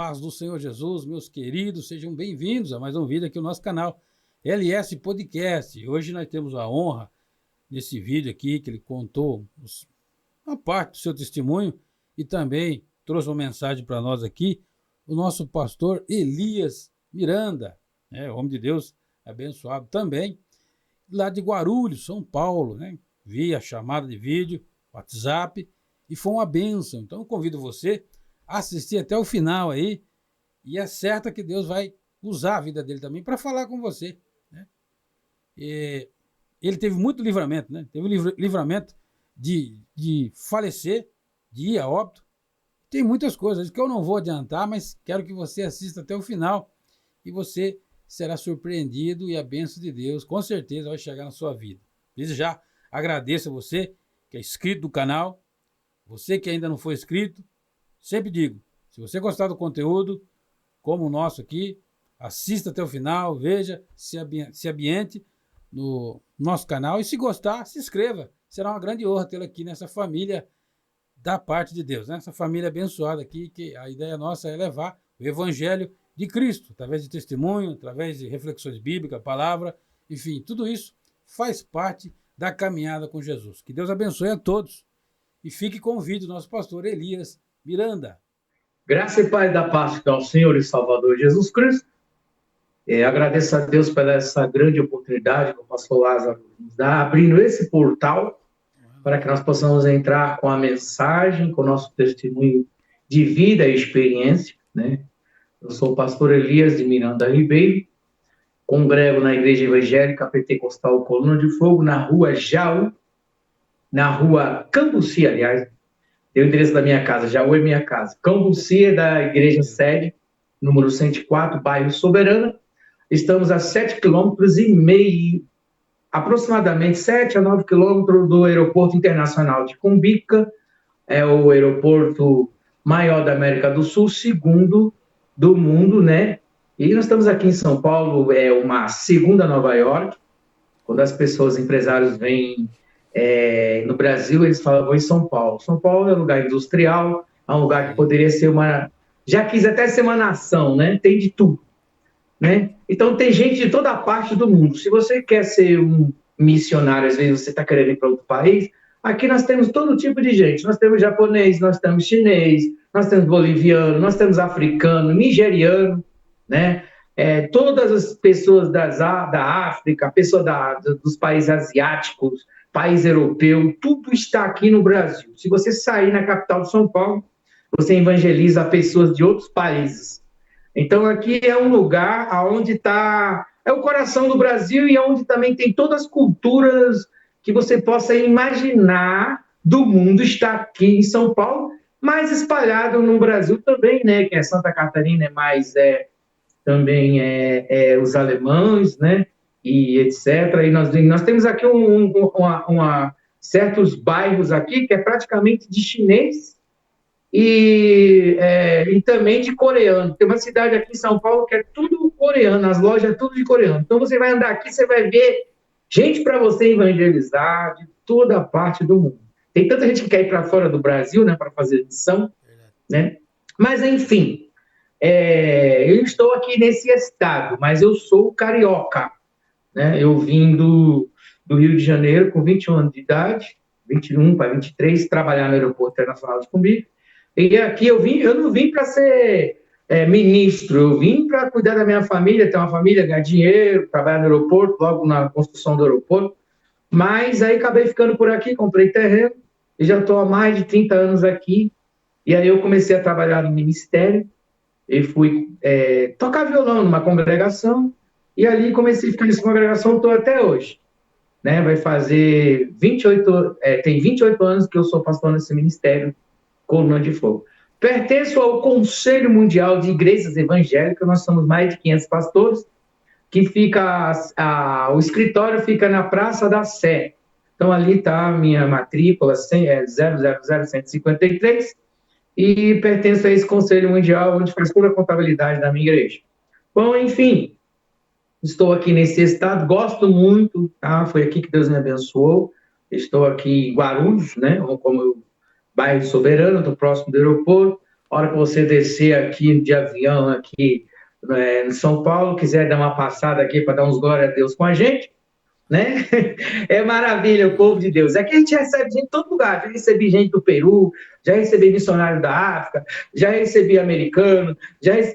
paz do Senhor Jesus, meus queridos, sejam bem-vindos a mais um vídeo aqui no nosso canal LS Podcast. Hoje nós temos a honra, nesse vídeo aqui, que ele contou uma parte do seu testemunho e também trouxe uma mensagem para nós aqui, o nosso pastor Elias Miranda, homem de Deus abençoado também, lá de Guarulhos, São Paulo, via chamada de vídeo, WhatsApp, e foi uma bênção. Então eu convido você a assistir até o final aí, e é certo que Deus vai usar a vida dele também para falar com você. Ele teve muito livramento, teve livramento de falecer, de ir a óbito. Tem muitas coisas que eu não vou adiantar, mas quero que você assista até o final e você será surpreendido e a bênção de Deus com certeza vai chegar na sua vida. Desde já agradeço a você que é inscrito no canal, você que ainda não foi inscrito, sempre digo, se você gostar do conteúdo, como o nosso aqui, assista até o final, veja, se ambiente no nosso canal e se gostar, se inscreva. Será uma grande honra tê-lo aqui nessa família da parte de Deus, essa família abençoada aqui, que a ideia nossa é levar o Evangelho de Cristo, através de testemunho, através de reflexões bíblicas, palavra, enfim, tudo isso faz parte da caminhada com Jesus. Que Deus abençoe a todos e fique com o vídeo do nosso pastor Elias Miranda. Graça e paz da paz ao Senhor e Salvador Jesus Cristo. Agradeço a Deus pela essa grande oportunidade que o pastor Lázaro nos dá, abrindo esse portal para que nós possamos entrar com a mensagem, com o nosso testemunho de vida e experiência. Eu sou o pastor Elias de Miranda Ribeiro, congrego na Igreja Evangélica Pentecostal Coluna de Fogo, na rua Jaú, na rua Cambuci, aliás, tem o endereço da minha casa, Jaú é minha casa. Cambuci é da Igreja Sede, número 104, bairro Soberana. Estamos a 7,5 km, aproximadamente 7 a 9 quilômetros do Aeroporto Internacional de Cumbica, é o aeroporto maior da América do Sul, segundo do mundo, E nós estamos aqui em São Paulo, é uma segunda Nova York. Quando as pessoas, empresários, vêm no Brasil, eles falam, vou em São Paulo. São Paulo é um lugar industrial, é um lugar que poderia ser já quis até ser uma nação, Tem de tudo, Então, tem gente de toda parte do mundo. Se você quer ser um missionário, às vezes você está querendo ir para outro país, aqui nós temos todo tipo de gente. Nós temos japonês, nós temos chinês, nós temos boliviano, nós temos africano, nigeriano, todas as pessoas da África, pessoas dos países asiáticos, país europeu, tudo está aqui no Brasil. Se você sair na capital de São Paulo, você evangeliza pessoas de outros países. Então, aqui é um lugar onde é o coração do Brasil e onde também tem todas as culturas que você possa imaginar do mundo está aqui em São Paulo, mas espalhado no Brasil também, que é Santa Catarina, também os alemães, e etc. E nós temos aqui certos bairros aqui que é praticamente de chinês e também de coreano. Tem uma cidade aqui em São Paulo que é tudo coreano, as lojas é tudo de coreano. Então você vai andar aqui, você vai ver gente para você evangelizar de toda a parte do mundo. Tem tanta gente que quer ir para fora do Brasil, para fazer missão, Mas, enfim, eu estou aqui nesse estado, mas eu sou carioca, Eu vim do Rio de Janeiro com 21 anos de idade, 21 para 23, trabalhar no Aeroporto Internacional de Cumbica. E aqui eu não vim para ser ministro, eu vim para cuidar da minha família, ter uma família, ganhar dinheiro, trabalhar no aeroporto, logo na construção do aeroporto. Mas aí acabei ficando por aqui, comprei terreno, e já estou há mais de 30 anos aqui. E aí eu comecei a trabalhar no ministério, e fui tocar violão numa congregação, e ali comecei a ficar nessa congregação, estou até hoje. Vai fazer 28, tem 28 anos que eu sou pastor nesse ministério, Coluna de Fogo. Pertenço ao Conselho Mundial de Igrejas Evangélicas, nós somos mais de 500 pastores, que fica, o escritório fica na Praça da Sé. Então, ali está a minha matrícula, 000153, e pertenço a esse Conselho Mundial, onde faz toda a contabilidade da minha igreja. Bom, enfim, estou aqui nesse estado, gosto muito, foi aqui que Deus me abençoou. Estou aqui em Guarulhos, como bairro Soberano, estou próximo do aeroporto. A hora que você descer aqui de avião, aqui em São Paulo, quiser dar uma passada aqui para dar uns glória a Deus com a gente, né? É maravilha o povo de Deus. Aqui a gente recebe gente de todo lugar. Já recebi gente do Peru, já recebi missionário da África, já recebi americano,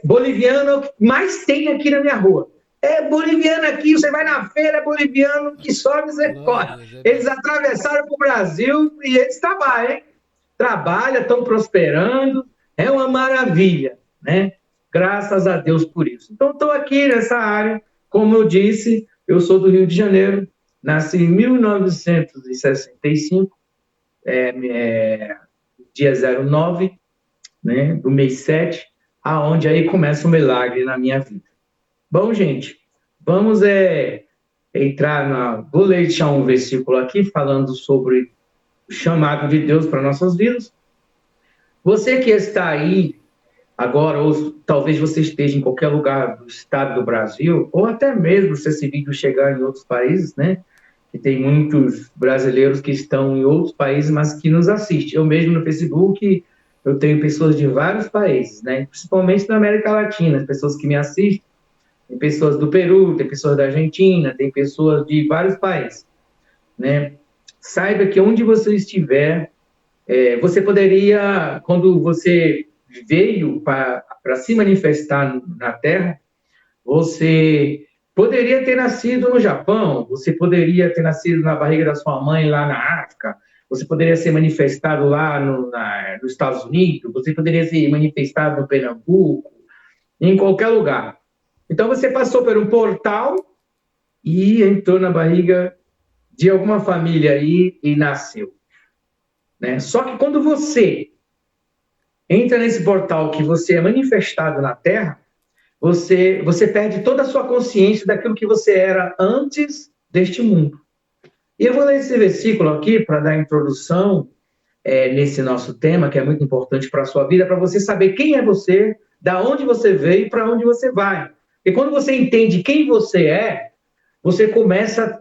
boliviano é o que mais tem aqui na minha rua. É boliviano aqui, você vai na feira, é boliviano que sobe, você corre. Eles atravessaram para o Brasil e eles trabalham, hein? Trabalham, estão prosperando, é uma maravilha, né? Graças a Deus por isso. Então, estou aqui nessa área, como eu disse, eu sou do Rio de Janeiro, nasci em 1965, dia 09, né, do mês 7, aonde aí começa o milagre na minha vida. Bom, gente, vamos entrar vou deixar um versículo aqui falando sobre o chamado de Deus para nossas vidas. Você que está aí agora, ou talvez você esteja em qualquer lugar do estado do Brasil, ou até mesmo se esse vídeo chegar em outros países, né? Que tem muitos brasileiros que estão em outros países, mas que nos assistem. Eu mesmo no Facebook, eu tenho pessoas de vários países, né? Principalmente na América Latina, as pessoas que me assistem. Tem pessoas do Peru, tem pessoas da Argentina, tem pessoas de vários países, né? Saiba que onde você estiver, você poderia, quando você veio para se manifestar na Terra, você poderia ter nascido no Japão, você poderia ter nascido na barriga da sua mãe lá na África, você poderia ser manifestado lá nos Estados Unidos, você poderia ser manifestado no Pernambuco, em qualquer lugar. Então você passou por um portal e entrou na barriga de alguma família aí e nasceu, né? Só que quando você entra nesse portal que você é manifestado na Terra, você perde toda a sua consciência daquilo que você era antes deste mundo. E eu vou ler esse versículo aqui para dar introdução nesse nosso tema, que é muito importante para a sua vida, para você saber quem é você, da onde você veio e para onde você vai. E quando você entende quem você é, você começa a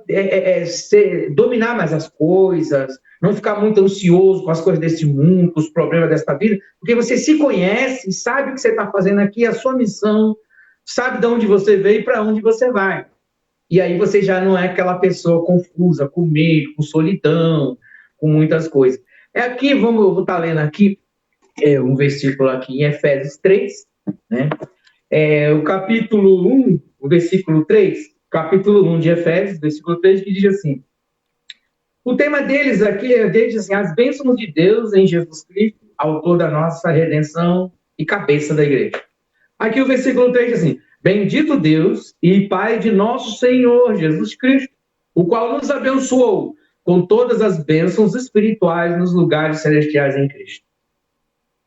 dominar mais as coisas, não ficar muito ansioso com as coisas desse mundo, com os problemas desta vida, porque você se conhece, sabe o que você está fazendo aqui, a sua missão, sabe de onde você veio e para onde você vai. E aí você já não é aquela pessoa confusa, com medo, com solidão, com muitas coisas. Aqui, eu vou estar lendo aqui um versículo aqui em Efésios 3, né? O capítulo 1, o versículo 3, capítulo 1 de Efésios, versículo 3, que diz assim: o tema deles aqui diz assim: as bênçãos de Deus em Jesus Cristo, autor da nossa redenção e cabeça da igreja. Aqui o versículo 3 diz assim: bendito Deus e Pai de nosso Senhor Jesus Cristo, o qual nos abençoou com todas as bênçãos espirituais nos lugares celestiais em Cristo.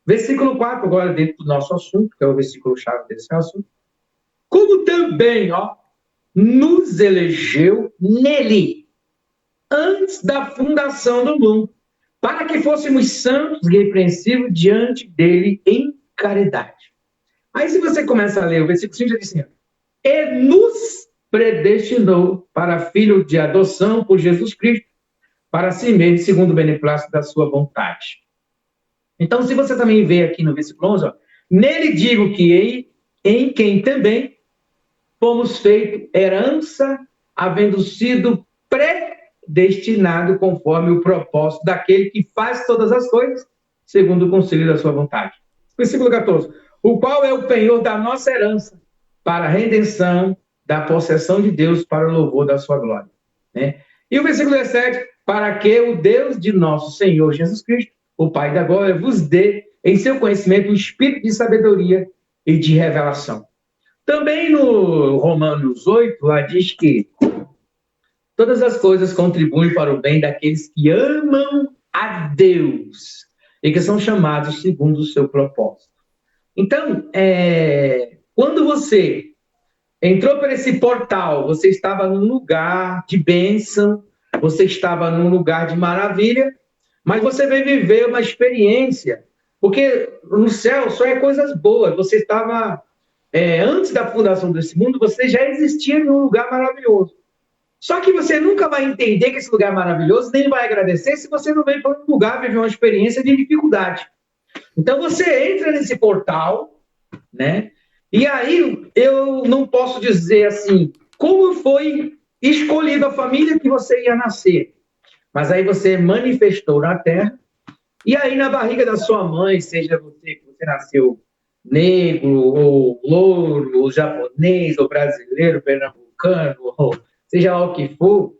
Versículo 4, agora dentro do nosso assunto, que é o versículo-chave desse assunto. Como também, nos elegeu nele, antes da fundação do mundo, para que fôssemos santos e irrepreensíveis diante dele em caridade. Aí, se você começa a ler o versículo 5, já diz assim: e nos predestinou para filho de adoção por Jesus Cristo, para si mesmo, segundo o beneplácito da sua vontade. Então, se você também vê aqui no versículo 11, nele digo que em quem também fomos feitos herança, havendo sido predestinado conforme o propósito daquele que faz todas as coisas, segundo o conselho da sua vontade. Versículo 14. O qual é o penhor da nossa herança, para a redenção da possessão de Deus, para o louvor da sua glória. Né? E o versículo 17, para que o Deus de nosso Senhor Jesus Cristo, o Pai da glória, vos dê em seu conhecimento o espírito de sabedoria e de revelação. Também no Romanos 8, lá diz que todas as coisas contribuem para o bem daqueles que amam a Deus e que são chamados segundo o seu propósito. Então, quando você entrou por esse portal, você estava num lugar de bênção, você estava num lugar de maravilha, mas você veio viver uma experiência, porque no céu só é coisas boas. Você estava, antes da fundação desse mundo, você já existia num lugar maravilhoso. Só que você nunca vai entender que esse lugar é maravilhoso, nem vai agradecer se você não veio para um lugar viver uma experiência de dificuldade. Então você entra nesse portal, né? E aí eu não posso dizer assim, como foi escolhida a família que você ia nascer. Mas aí você manifestou na terra, e aí na barriga da sua mãe, seja você que você nasceu negro, ou louro, ou japonês, ou brasileiro, pernambucano, ou seja lá o que for,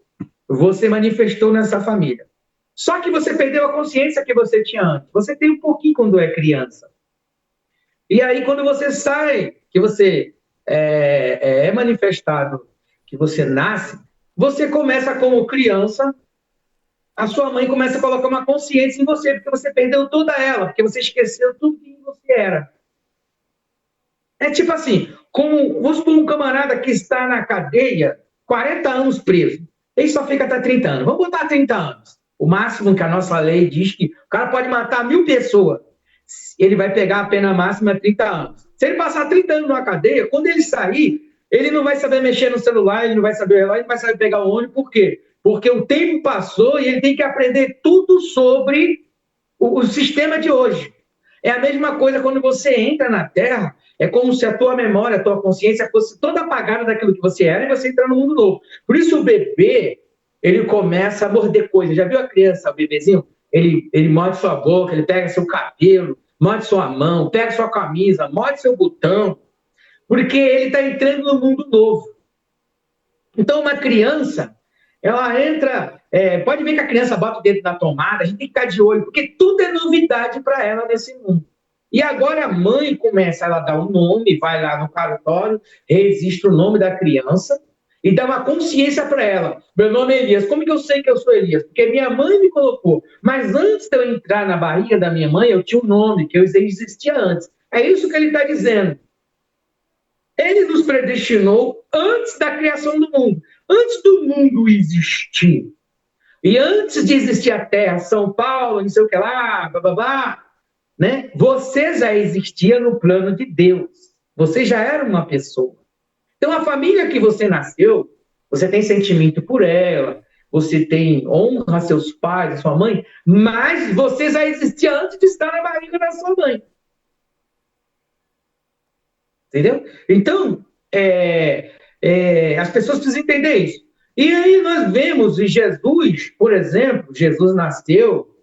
você manifestou nessa família. Só que você perdeu a consciência que você tinha antes. Você tem um pouquinho quando é criança. E aí, quando você sai, que você é manifestado, que você nasce, você começa como criança, a sua mãe começa a colocar uma consciência em você, porque você perdeu toda ela, porque você esqueceu tudo que você era. É tipo assim, como, vamos supor um camarada que está na cadeia, 40 anos preso, ele só fica até 30 anos. Vamos botar 30 anos. O máximo que a nossa lei diz que o cara pode matar 1000 pessoas. Ele vai pegar a pena máxima 30 anos. Se ele passar 30 anos numa cadeia, quando ele sair, ele não vai saber mexer no celular, ele não vai saber relógio, ele não vai saber pegar o ônibus. Por quê? Porque o tempo passou e ele tem que aprender tudo sobre o sistema de hoje. É a mesma coisa quando você entra na Terra, é como se a tua memória, a tua consciência fosse toda apagada daquilo que você era e você entra no mundo novo. Por isso o bebê, ele começa a morder coisas. Já viu a criança, o bebezinho? Ele morde sua boca, ele pega seu cabelo, morde sua mão, pega sua camisa, morde seu botão, porque ele está entrando no mundo novo. Então uma criança, ela entra, pode ver que a criança bota o dedo na tomada, a gente tem que ficar de olho, porque tudo é novidade para ela nesse mundo. E agora a mãe começa, ela dá um nome, vai lá no cartório, registra o nome da criança e dá uma consciência para ela. Meu nome é Elias. Como que eu sei que eu sou Elias? Porque minha mãe me colocou. Mas antes de eu entrar na barriga da minha mãe, eu tinha um nome, que eu existia antes. É isso que ele está dizendo. Ele nos predestinou antes da criação do mundo. Antes do mundo existir. E antes de existir a Terra, São Paulo, não sei o que lá, bababá, né? Você já existia no plano de Deus. Você já era uma pessoa. Então, a família que você nasceu, você tem sentimento por ela, você tem honra a seus pais, a sua mãe, mas você já existia antes de estar na barriga da sua mãe. Entendeu? Então, as pessoas precisam entender isso. E aí nós vemos em Jesus, por exemplo, Jesus nasceu,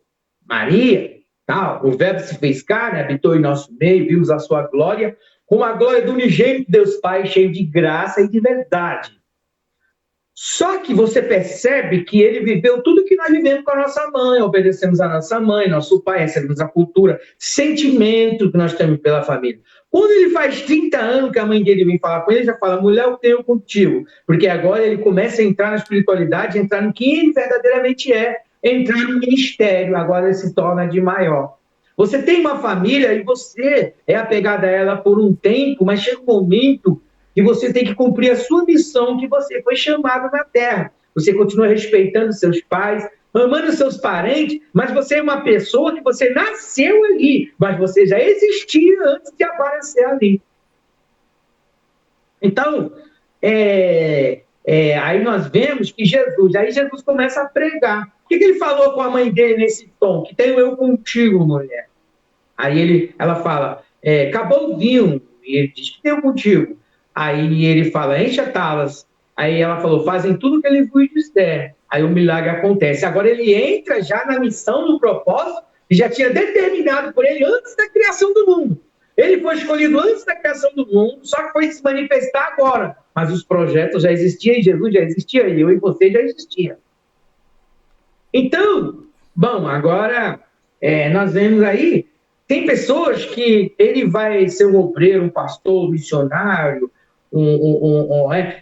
Maria, tal, o verbo se fez carne, habitou em nosso meio, vimos a sua glória, com a glória do unigênito Deus Pai, cheio de graça e de verdade. Só que você percebe que ele viveu tudo que nós vivemos com a nossa mãe, obedecemos a nossa mãe, nosso pai, recebemos a cultura, sentimento que nós temos pela família. Quando ele faz 30 anos que a mãe dele vem falar com ele, ele já fala, mulher, eu tenho contigo. Porque agora ele começa a entrar na espiritualidade, entrar no que ele verdadeiramente é, entrar no ministério, agora ele se torna de maior. Você tem uma família e você é apegado a ela por um tempo, mas chega um momento que você tem que cumprir a sua missão que você foi chamado na Terra. Você continua respeitando seus pais, amando seus parentes, mas você é uma pessoa que você nasceu ali, mas você já existia antes de aparecer ali. Então, aí nós vemos que Jesus começa a pregar. O que ele falou com a mãe dele nesse tom? Que tenho eu contigo, mulher. Aí ela fala, acabou o vinho, e ele diz que tenho contigo. Aí ele fala, enche a talas. Aí ela falou, fazem tudo que ele vos disser. Aí o milagre acontece. Agora ele entra já na missão, no propósito, que já tinha determinado por ele antes da criação do mundo. Ele foi escolhido antes da criação do mundo, só que foi se manifestar agora. Mas os projetos já existiam, e Jesus já existia, e eu e você já existia. Então, bom, agora nós vemos aí, tem pessoas que ele vai ser um obreiro, um pastor, um missionário,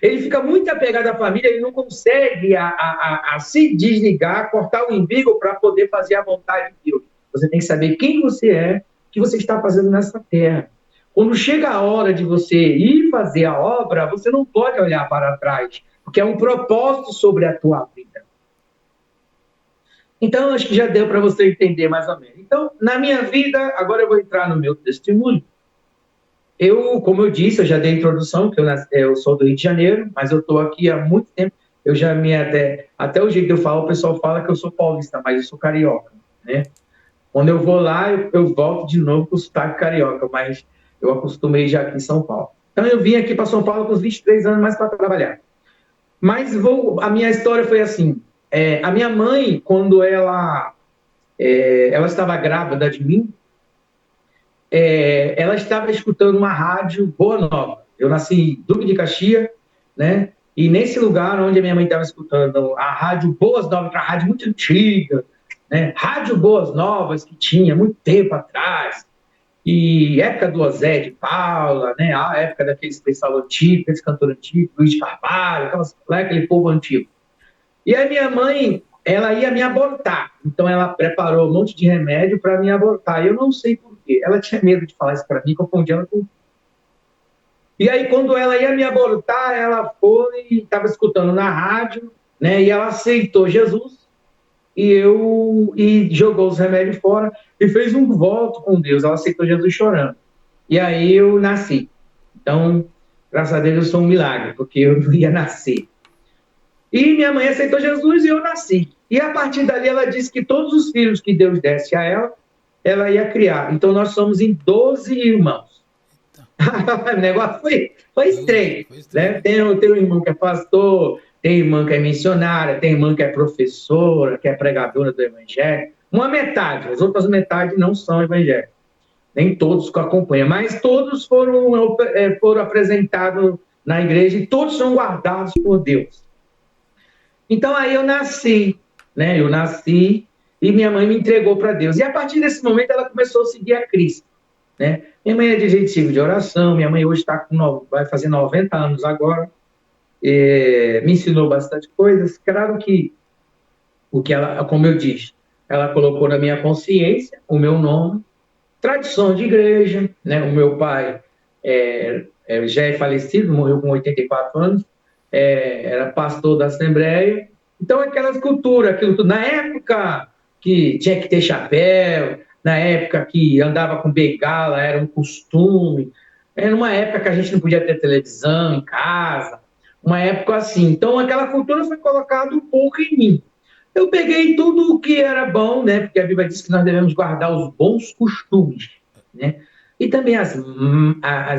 ele fica muito apegado à família, ele não consegue a se desligar, cortar o umbigo para poder fazer a vontade de Deus. Você tem que saber quem você é, o que você está fazendo nessa terra. Quando chega a hora de você ir fazer a obra, você não pode olhar para trás, porque é um propósito sobre a tua vida. Então, acho que já deu para você entender mais ou menos. Então, na minha vida, agora eu vou entrar no meu testemunho. Como eu disse, eu já dei a introdução, que eu sou do Rio de Janeiro, mas eu estou aqui há muito tempo. Eu já até o jeito de eu falar, o pessoal fala que eu sou paulista, mas eu sou carioca, né? Quando eu vou lá, eu volto de novo com o sotaque carioca, mas eu acostumei já aqui em São Paulo. Então eu vim aqui para São Paulo com os 23 anos mais para trabalhar. Mas a minha história foi assim, a minha mãe, quando ela estava grávida de mim, ela estava escutando uma rádio Boa Nova. Eu nasci em Duque de Caxias, né? E nesse lugar onde a minha mãe estava escutando a rádio Boas Novas, que é uma rádio muito antiga, né? Rádio Boas Novas, que tinha muito tempo atrás, e época do Zé de Paula, né? A época daqueles pessoal antigo, aqueles cantores antigos, Luiz de Carvalho, aquele povo antigo. E a minha mãe, ela ia me abortar, então ela preparou um monte de remédio para me abortar. Eu não sei por quê. Ela tinha medo de falar isso para mim, confundia ela com. E aí, quando ela ia me abortar, ela foi e estava escutando na rádio, né? E ela aceitou Jesus e jogou os remédios fora e fez um voto com Deus. Ela aceitou Jesus chorando. E aí eu nasci. Então, graças a Deus, eu sou um milagre, porque eu não ia nascer. E minha mãe aceitou Jesus e eu nasci. E a partir dali ela disse que todos os filhos que Deus desse a ela, ela ia criar. Então nós somos em 12 irmãos. O negócio foi estranho. Né? Tem um irmão que é pastor, tem irmã que é missionária, tem irmã que é professora, que é pregadora do evangelho. Uma metade, as outras metades não são evangélicos. Nem todos que acompanham, mas todos foram apresentados na igreja e todos são guardados por Deus. Então aí eu nasci, né? Eu nasci e minha mãe me entregou para Deus. E a partir desse momento ela começou a seguir a Cristo, né? Minha mãe é dirigente de oração, minha mãe hoje vai fazer 90 anos agora, me ensinou bastante coisas. Claro que o que ela, como eu disse, ela colocou na minha consciência o meu nome, tradição de igreja, né? O meu pai já é falecido, morreu com 84 anos, era pastor da Assembleia. Então, aquelas culturas, aquilo tudo. Na época que tinha que ter chapéu, na época que andava com bengala, era um costume. Era uma época que a gente não podia ter televisão em casa, uma época assim. Então, aquela cultura foi colocada um pouco em mim. Eu peguei tudo o que era bom, né? Porque a Bíblia diz que nós devemos guardar os bons costumes, né? E também as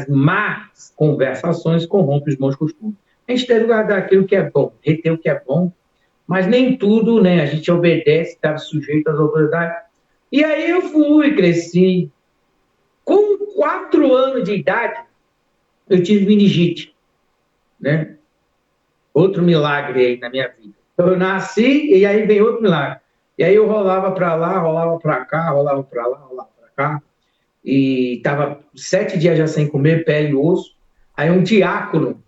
más conversações corrompem os bons costumes. A gente deve guardar aquilo que é bom, reter o que é bom, mas nem tudo, né? A gente obedece, está sujeito às autoridades. E aí eu fui, cresci. Com 4 anos de idade, eu tive meningite, né? Outro milagre aí na minha vida. Então eu nasci e aí vem outro milagre. E aí eu rolava para lá, rolava para cá, rolava para lá, rolava para cá. E estava 7 dias já sem comer, pele e osso. Aí um diácono,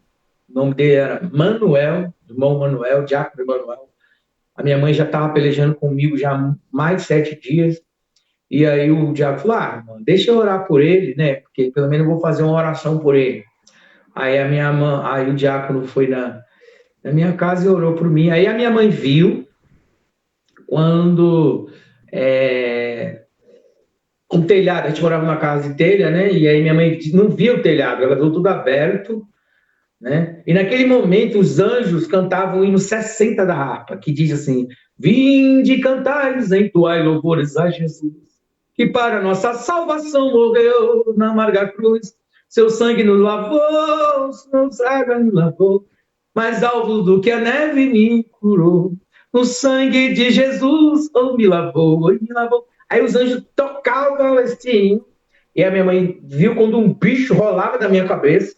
o nome dele era Manuel, irmão Manuel, diácono Manuel. A minha mãe já estava pelejando comigo já há mais de 7 dias. E aí o diácono falou, mano, deixa eu orar por ele, né? Porque pelo menos eu vou fazer uma oração por ele. Aí aí o diácono foi na minha casa e orou por mim. Aí a minha mãe viu quando um telhado, a gente morava numa casa de telha, né? E aí minha mãe não via o telhado, ela viu tudo aberto, né? E naquele momento os anjos cantavam o hino 60 da harpa, que diz assim: vinde cantai-nos, entoai louvores a Jesus, que para nossa salvação morreu na amarga cruz, seu sangue nos lavou, nos águas nos lavou, mais alvo do que a neve me curou, no sangue de Jesus, me lavou, me lavou. Aí os anjos tocavam esse hino, e a minha mãe viu quando um bicho rolava da minha cabeça,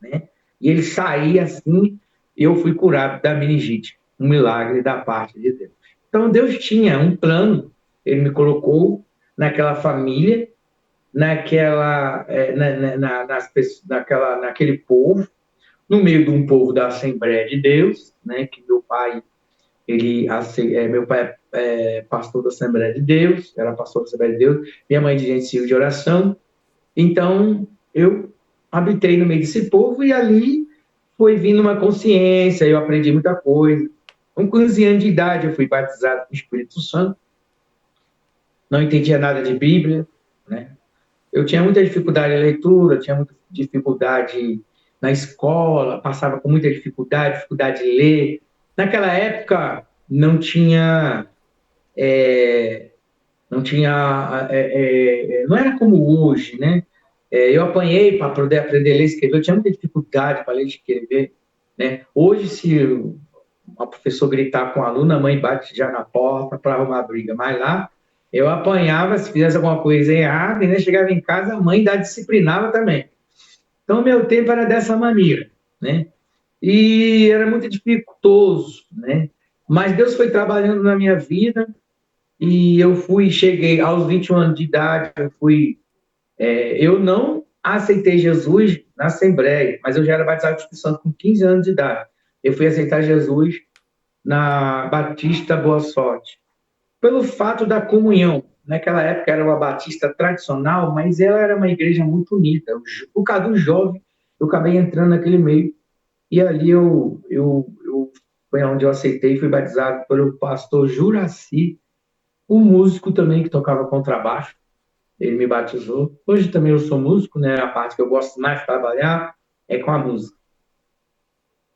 né? E ele saía assim, e eu fui curado da meningite, um milagre da parte de Deus. Então Deus tinha um plano, ele me colocou naquela família, naquele povo, no meio de um povo da Assembleia de Deus, né? Que meu pai é pastor da Assembleia de Deus, era pastor da Assembleia de Deus, minha mãe é dirigente de oração. Então, eu habitei no meio desse povo e ali foi vindo uma consciência, eu aprendi muita coisa. Com 15 anos de idade, eu fui batizado com o Espírito Santo, não entendia nada de Bíblia, né? Eu tinha muita dificuldade em leitura, tinha muita dificuldade na escola, passava com muita dificuldade de ler. Naquela época, não tinha Não tinha, não era como hoje, né? Eu apanhei para poder aprender a ler e escrever, eu tinha muita dificuldade para ler e escrever, né? Hoje, se uma professora gritar com um aluno, a mãe bate já na porta para arrumar briga, mas lá eu apanhava se fizesse alguma coisa errada, e né, chegava em casa, a mãe disciplinava também. Então, meu tempo era dessa maneira, né? E era muito dificultoso, né? Mas Deus foi trabalhando na minha vida e cheguei aos 21 anos de idade, eu não aceitei Jesus na Assembleia, mas eu já era batizado no Espírito Santo com 15 anos de idade. Eu fui aceitar Jesus na Batista Boa Sorte, pelo fato da comunhão. Naquela época era uma batista tradicional, mas ela era uma igreja muito unida. Por causa do jovem, eu acabei entrando naquele meio. E ali foi onde eu aceitei, fui batizado pelo pastor Juraci, um músico também que tocava contrabaixo. Ele me batizou. Hoje também eu sou músico, né? A parte que eu gosto mais de trabalhar é com a música.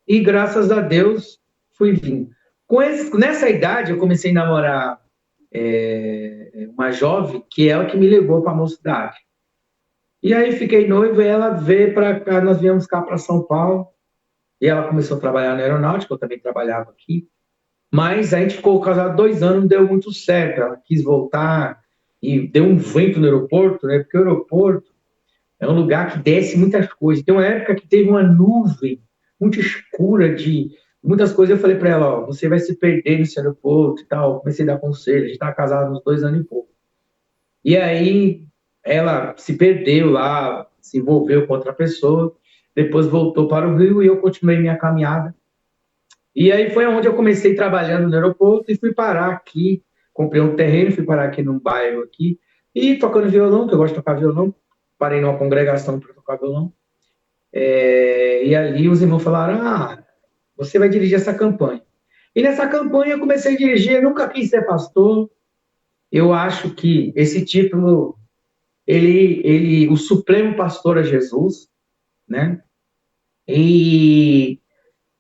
E graças a Deus fui vindo. Nessa idade eu comecei a namorar uma jovem, que é ela que me levou para a mocidade. E aí fiquei noivo e ela veio para cá, nós viemos cá para São Paulo. E ela começou a trabalhar na aeronáutica, eu também trabalhava aqui. Mas a gente ficou casado 2 anos, não deu muito certo. Ela quis voltar e deu um vento no aeroporto, né? Porque o aeroporto é um lugar que desce muitas coisas. Tem uma época que teve uma nuvem muito escura de muitas coisas. Eu falei para ela, ó, você vai se perder nesse aeroporto e tal. Comecei a dar conselho. A gente estava casado uns 2 anos e pouco. E aí ela se perdeu lá, se envolveu com outra pessoa. Depois voltou para o Rio e eu continuei minha caminhada. E aí foi onde eu comecei trabalhando no aeroporto e fui parar aqui. Comprei um terreno, fui parar aqui num bairro aqui. E tocando violão, que eu gosto de tocar violão. Parei numa congregação para tocar violão. E ali os irmãos falaram, você vai dirigir essa campanha. E nessa campanha eu comecei a dirigir, eu nunca quis ser pastor. Eu acho que esse título, o Supremo Pastor é Jesus, né? E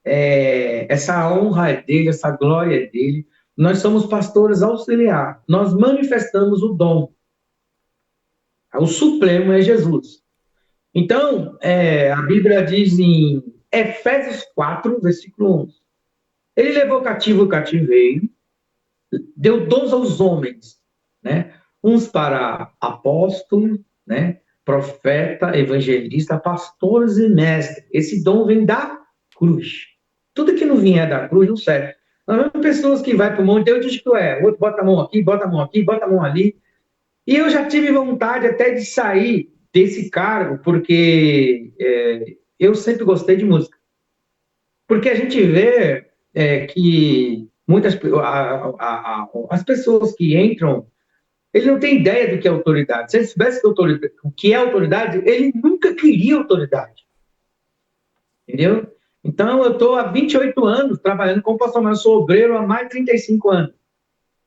essa honra é dele, essa glória é dele. Nós somos pastores auxiliares, nós manifestamos o dom. O Supremo é Jesus. Então, a Bíblia diz em Efésios 4, versículo 11, ele levou cativo o cativeiro, deu dons aos homens, né? Uns para apóstolo, né? Profeta, evangelista, pastores e mestres. Esse dom vem da cruz. Tudo que não vier da cruz não serve. Nós vemos pessoas que vai para o monte, Deus diz que tu é, o outro bota a mão aqui, bota a mão aqui, bota a mão ali. E eu já tive vontade até de sair desse cargo, porque eu sempre gostei de música. Porque a gente vê que muitas as pessoas que entram, ele não tem ideia do que é autoridade. Se ele soubesse o que é autoridade, ele nunca queria autoridade. Entendeu? Então, eu estou há 28 anos trabalhando como pastor, mas eu sou obreiro há mais de 35 anos.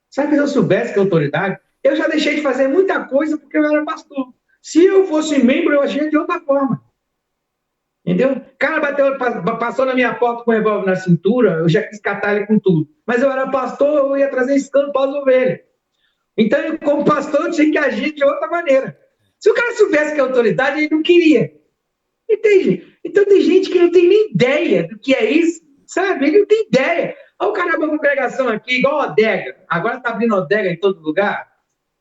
Sabe que se eu soubesse que é autoridade, eu já deixei de fazer muita coisa porque eu era pastor. Se eu fosse membro, eu agia de outra forma. Entendeu? O cara passou na minha porta com o revólver na cintura, eu já quis catar ele com tudo. Mas eu era pastor, eu ia trazer escândalo para as ovelhas. Então, eu, como pastor, eu tinha que agir de outra maneira. Se o cara soubesse que é autoridade, ele não queria. Entende? Então, tem gente que não tem nem ideia do que é isso, sabe? Ele não tem ideia. Olha o cara abre uma congregação aqui, igual a adega. Agora está abrindo adega em todo lugar,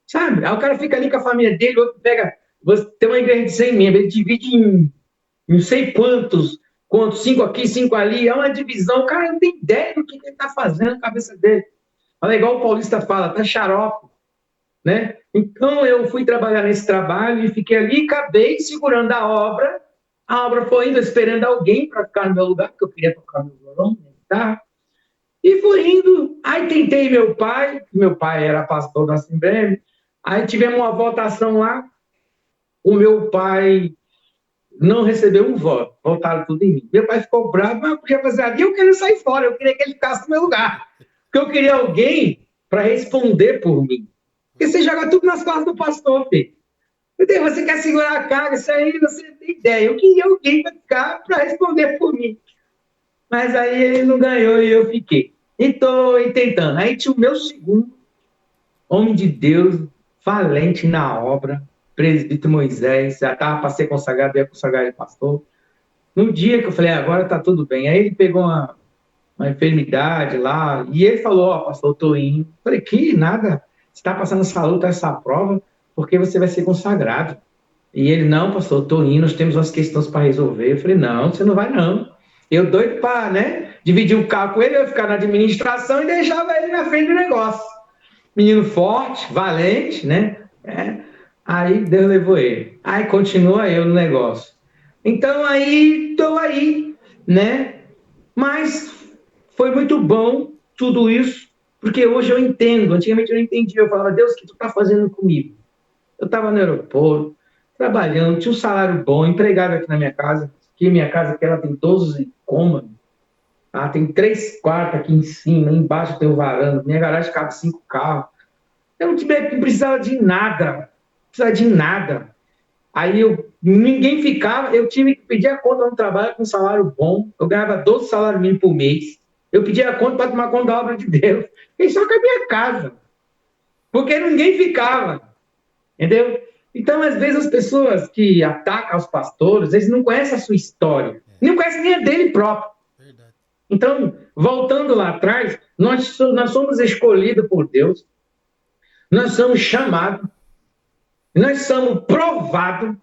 sabe? Aí o cara fica ali com a família dele, o outro pega... Tem uma igreja de 100 membros, ele divide em não sei quantos, 5 aqui, 5 ali, é uma divisão. O cara não tem ideia do que ele está fazendo na cabeça dele. Olha, igual o paulista fala, tá xarope, né? Então, eu fui trabalhar nesse trabalho e fiquei ali e acabei segurando a obra. A obra foi indo, esperando alguém para ficar no meu lugar, porque eu queria tocar meu violão, tá? E fui indo. Aí tentei meu pai era pastor da Assembleia, aí tivemos uma votação lá, o meu pai não recebeu um voto, votaram tudo em mim. Meu pai ficou bravo, mas eu podia fazer ali, eu queria sair fora, eu queria que ele ficasse no meu lugar. Porque eu queria alguém para responder por mim. Porque você joga tudo nas costas do pastor, filho. Você quer segurar a carga, isso aí você não tem ideia. Eu queria alguém para ficar para responder por mim. Mas aí ele não ganhou e eu fiquei. E estou tentando. Aí tinha o meu segundo homem de Deus, valente na obra, presbítero Moisés, já estava para ser consagrado, ia consagrar de pastor. No dia que eu falei, agora está tudo bem, aí ele pegou uma enfermidade lá, e ele falou, pastor, eu estou indo. Eu falei, que nada, você está passando essa luta, essa prova, porque você vai ser consagrado. E ele, não, pastor, eu estou indo, nós temos umas questões para resolver. Eu falei, não, você não vai não. Eu doido para, dividir o carro com ele, eu ficar na administração e deixava ele na frente do negócio. Menino forte, valente, Aí Deus levou ele. Aí continua eu no negócio. Então aí, estou aí, Mas foi muito bom tudo isso, porque hoje eu entendo. Antigamente eu não entendia. Eu falava, Deus, o que tu está fazendo comigo? Eu estava no aeroporto, trabalhando, tinha um salário bom, empregado aqui na minha casa. Aqui minha casa, aqui, ela tem 12 cômodos. Tem 3 quartos aqui em cima, embaixo tem o varanda. Minha garagem cabe 5 carros. Eu não precisava de nada. Aí ninguém ficava, eu tive que pedir a conta no trabalho com um salário bom. Eu ganhava 12 salários mínimos por mês. Eu pedia a conta para tomar conta da obra de Deus. E só com a minha casa. Porque ninguém ficava. Entendeu? Então, às vezes, as pessoas que atacam os pastores, eles não conhecem a sua história. Não conhecem nem a dele próprio. Verdade. Então, voltando lá atrás, nós somos escolhidos por Deus. Nós somos chamados. Nós somos provados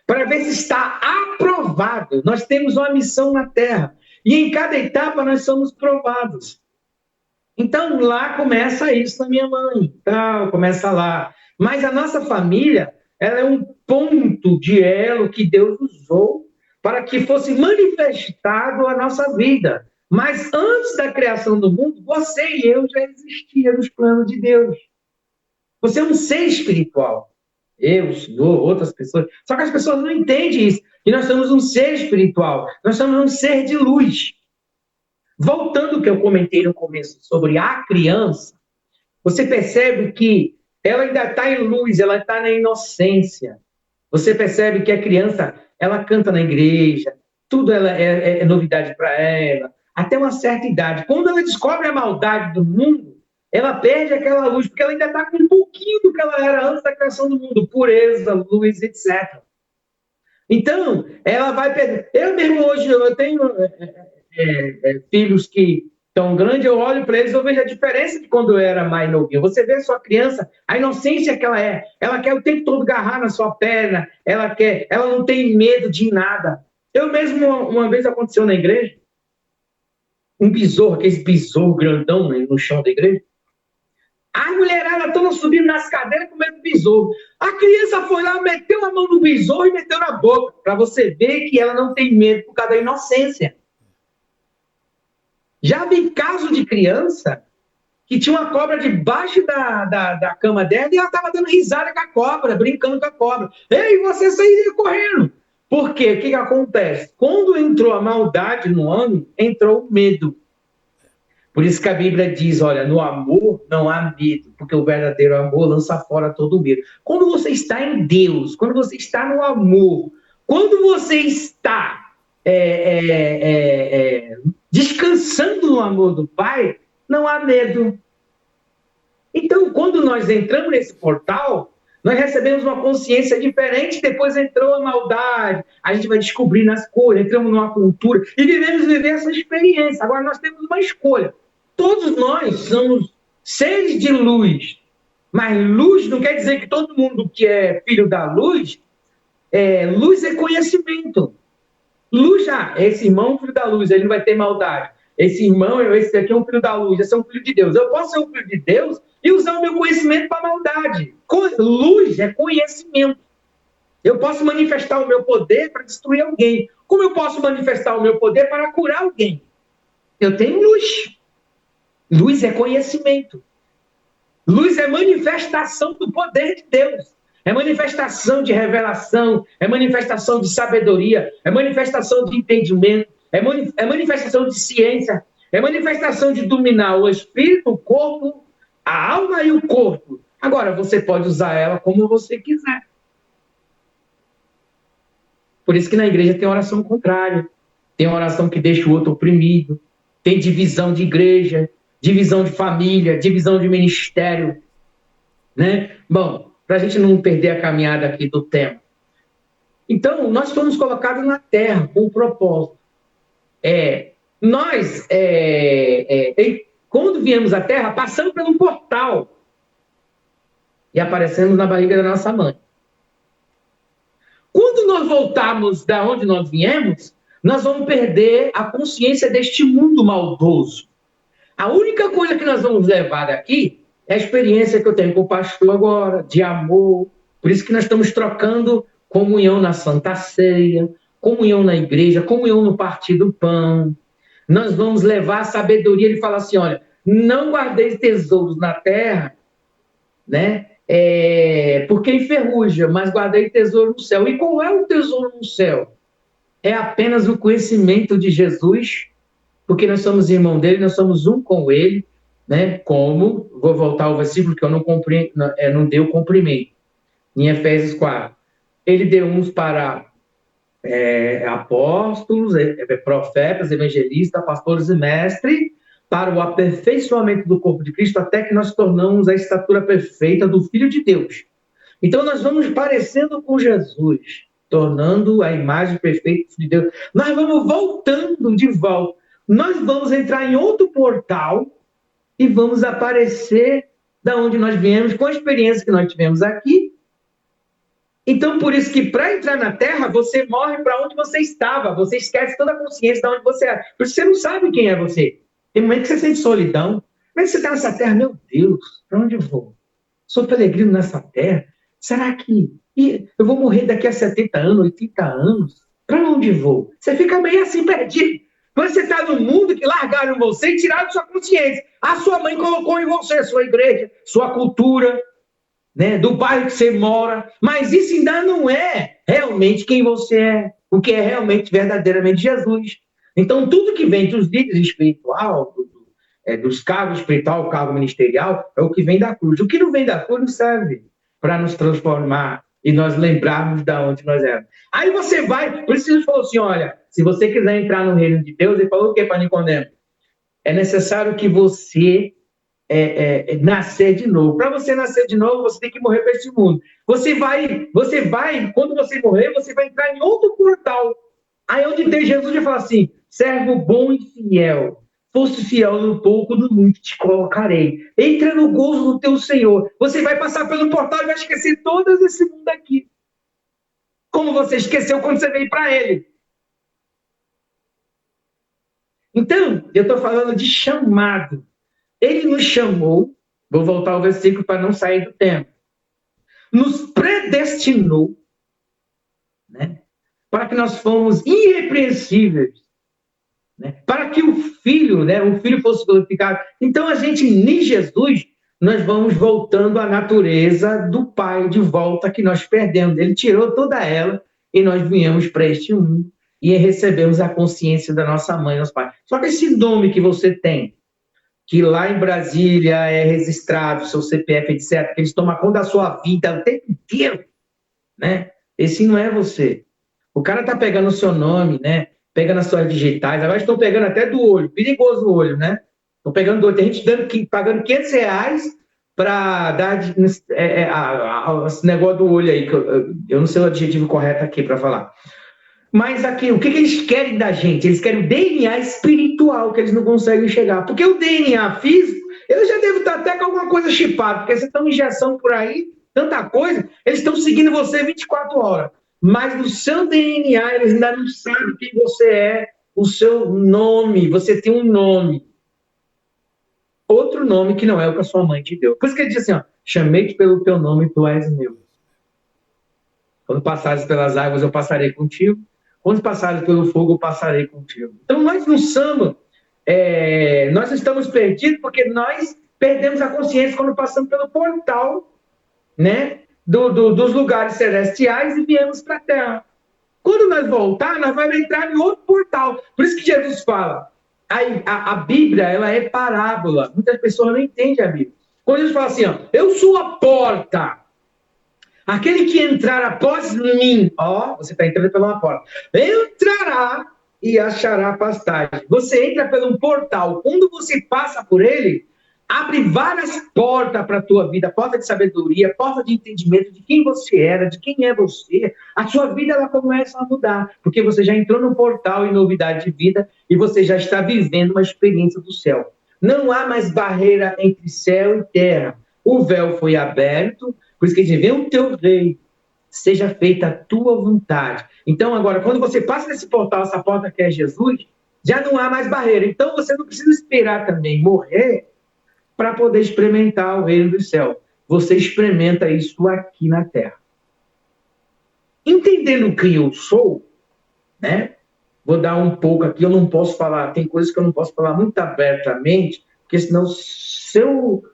para ver se está aprovado. Nós temos uma missão na Terra. E em cada etapa nós somos provados. Então, lá começa isso na minha mãe. Começa lá. Mas a nossa família, ela é um ponto de elo que Deus usou para que fosse manifestado a nossa vida. Mas antes da criação do mundo, você e eu já existia nos planos de Deus. Você é um ser espiritual. Eu, o Senhor, outras pessoas. Só que as pessoas não entendem isso. Que nós somos um ser espiritual. Nós somos um ser de luz. Voltando ao que eu comentei no começo sobre a criança, você percebe que ela ainda está em luz, ela está na inocência. Você percebe que a criança, ela canta na igreja, tudo é novidade para ela, até uma certa idade. Quando ela descobre a maldade do mundo, ela perde aquela luz, porque ela ainda está com um pouquinho do que ela era antes da criação do mundo, pureza, luz, etc. Então, ela vai perder. Eu mesmo hoje, eu tenho filhos que estão grandes, eu olho para eles, eu vejo a diferença de quando eu era mais novinho. Você vê a sua criança, a inocência que ela quer o tempo todo agarrar na sua perna, ela não tem medo de nada. Eu mesmo, uma vez aconteceu na igreja, um besouro, aquele besouro grandão no chão da igreja, a mulherada toda subindo nas cadeiras com medo do besouro. A criança foi lá, meteu a mão no besouro e meteu na boca, para você ver que ela não tem medo por causa da inocência. Já vi caso de criança que tinha uma cobra debaixo da cama dela e ela estava dando risada com a cobra, brincando com a cobra. Ei, você sairia correndo. Por quê? O que acontece? Quando entrou a maldade no homem, entrou o medo. Por isso que a Bíblia diz, olha, no amor não há medo, porque o verdadeiro amor lança fora todo medo. Quando você está em Deus, quando você está no amor, quando você está descansando no amor do Pai, não há medo. Então, quando nós entramos nesse portal, nós recebemos uma consciência diferente, depois entrou a maldade, a gente vai descobrindo as coisas, entramos numa cultura e viver essa experiência. Agora, nós temos uma escolha. Todos nós somos seres de luz, mas luz não quer dizer que todo mundo que é filho da luz, luz é conhecimento. Luz esse irmão é um filho da luz, ele não vai ter maldade. Esse irmão, esse aqui é um filho da luz, esse é um filho de Deus. Eu posso ser um filho de Deus e usar o meu conhecimento para maldade. Luz é conhecimento. Eu posso manifestar o meu poder para destruir alguém. Como eu posso manifestar o meu poder para curar alguém? Eu tenho luz. Luz é conhecimento. Luz é manifestação do poder de Deus. É manifestação de revelação, é manifestação de sabedoria, é manifestação de entendimento, é manifestação de ciência, é manifestação de dominar o espírito, o corpo, a alma e o corpo. Agora, você pode usar ela como você quiser. Por isso que na igreja tem oração contrária, tem oração que deixa o outro oprimido, tem divisão de igreja, divisão de família, divisão de ministério, né? Bom, para a gente não perder a caminhada aqui do tema. Então, nós fomos colocados na Terra com um propósito. Quando viemos à Terra, passamos por um portal e aparecemos na barriga da nossa mãe. Quando nós voltarmos da onde nós viemos, nós vamos perder a consciência deste mundo maldoso. A única coisa que nós vamos levar daqui é a experiência que eu tenho com o pastor agora, de amor. Por isso que nós estamos trocando comunhão na Santa Ceia, comunhão na igreja, comunhão no partir do pão. Nós vamos levar a sabedoria. Ele fala assim, olha, não guardeis tesouros na terra, né? Porque enferruja, mas guardei tesouro no céu. E qual é o tesouro no céu? É apenas o conhecimento de Jesus, porque nós somos irmão dele, nós somos um com ele, né? Como, vou voltar ao versículo que eu não dei o cumprimento, em Efésios 4. Ele deu uns para apóstolos, profetas, evangelistas, pastores e mestres, para o aperfeiçoamento do corpo de Cristo, até que nós tornamos a estatura perfeita do Filho de Deus. Então, nós vamos parecendo com Jesus, tornando a imagem perfeita do Filho de Deus. Nós vamos voltando de volta. Nós vamos entrar em outro portal e vamos aparecer da onde nós viemos, com a experiência que nós tivemos aqui. Então, por isso que para entrar na Terra, você morre para onde você estava. Você esquece toda a consciência de onde você é. Por isso você não sabe quem é você. Tem momento que você sente solidão. Como é que você está nessa terra? Meu Deus, para onde eu vou? Sou peregrino nessa terra? Será que eu vou morrer daqui a 70 anos, 80 anos? Para onde vou? Você fica meio assim perdido. Quando você está no mundo que largaram você e tiraram sua consciência. A sua mãe colocou em você, sua igreja, sua cultura, né, do bairro que você mora. Mas isso ainda não é realmente quem você é. O que é realmente, verdadeiramente Jesus. Então, tudo que vem dos líderes espirituais, dos cargos espiritual, cargo ministerial, é o que vem da cruz. O que não vem da cruz não serve para nos transformar e nós lembrarmos de onde nós éramos. Aí você vai, por isso ele falou assim, olha, se você quiser entrar no reino de Deus, ele falou o que para Nicodemo? É necessário que você nascer de novo. Para você nascer de novo, você tem que morrer para esse mundo. Você vai, quando você morrer, você vai entrar em outro portal. Aí onde tem Jesus, ele fala assim, servo bom e fiel, fosse fiel no pouco, no muito te colocarei. Entra no gozo do teu Senhor. Você vai passar pelo portal e vai esquecer todo esse mundo aqui. Como você esqueceu quando você veio para ele. Então, eu estou falando de chamado. Ele nos chamou, vou voltar ao versículo para não sair do tema, nos predestinou, né, para que nós fomos irrepreensíveis, né, para que o Filho fosse glorificado. Então, a gente, em Jesus, nós vamos voltando à natureza do Pai de volta que nós perdemos. Ele tirou toda ela e nós viemos para este mundo e recebemos a consciência da nossa mãe e nosso pai. Só que esse nome que você tem, que lá em Brasília é registrado, seu CPF, etc., que eles tomam conta da sua vida o tempo inteiro, né? Esse não é você. O cara está pegando o seu nome, né? Pegando as suas digitais, agora estão pegando até do olho, perigoso o olho, né? Estão pegando do olho, tem gente pagando R$500 para dar esse negócio do olho aí, que eu não sei o adjetivo correto aqui para falar. Mas aqui, o que eles querem da gente? Eles querem o DNA espiritual, que eles não conseguem chegar. Porque o DNA físico, eles já devem estar até com alguma coisa chipada, porque vocês estão injeção por aí, tanta coisa, eles estão seguindo você 24 horas. Mas no seu DNA, eles ainda não sabem quem você é, o seu nome, você tem um nome. Outro nome que não é o que a sua mãe te deu. Por isso que ele diz assim, ó, chamei-te pelo teu nome, tu és meu. Quando passares pelas águas, eu passarei contigo. Quando passares pelo fogo, eu passarei contigo. Então, nós não somos... nós estamos perdidos porque nós perdemos a consciência quando passamos pelo portal, né, dos lugares celestiais e viemos para a Terra. Quando nós voltar, nós vamos entrar em outro portal. Por isso que Jesus fala, a Bíblia, ela é parábola. Muitas pessoas não entendem a Bíblia. Quando Jesus fala assim, ó, eu sou a porta... Aquele que entrar após mim, você está entrando pela uma porta, entrará e achará pastagem. Você entra por um portal. Quando você passa por ele, abre várias portas para a tua vida, porta de sabedoria, porta de entendimento de quem você era, de quem é você. A sua vida ela começa a mudar, porque você já entrou no portal em novidade de vida e você já está vivendo uma experiência do céu. Não há mais barreira entre céu e terra. O véu foi aberto, por isso que diz, vem o teu rei, seja feita a tua vontade. Então agora, quando você passa nesse portal, essa porta que é Jesus, já não há mais barreira. Então você não precisa esperar também morrer para poder experimentar o reino dos céus. Você experimenta isso aqui na terra. Entendendo quem eu sou, né? Vou dar um pouco aqui, eu não posso falar, tem coisas que eu não posso falar muito abertamente, porque senão seu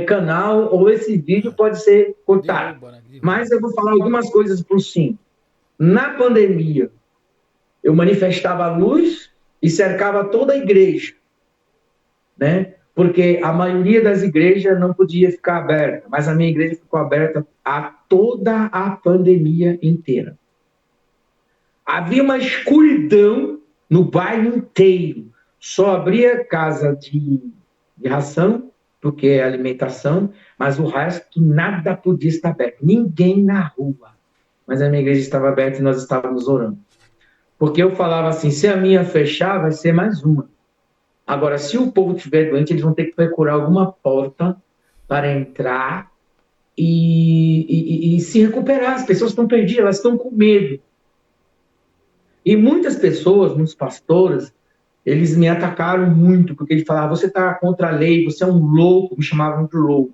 canal ou esse vídeo pode ser cortado. Mas eu vou falar algumas coisas por cima. Na pandemia, eu manifestava a luz e cercava toda a igreja, né? Porque a maioria das igrejas não podia ficar aberta, mas a minha igreja ficou aberta a toda a pandemia inteira. Havia uma escuridão no bairro inteiro. Só abria casa de ração, porque é alimentação, mas o resto nada podia estar aberto. Ninguém na rua. Mas a minha igreja estava aberta e nós estávamos orando. Porque eu falava assim, se a minha fechar, vai ser mais uma. Agora, se o povo estiver doente, eles vão ter que procurar alguma porta para entrar e se recuperar. As pessoas estão perdidas, elas estão com medo. E muitas pessoas, muitos pastores, eles me atacaram muito, porque eles falavam, você está contra a lei, você é um louco, me chamavam de louco.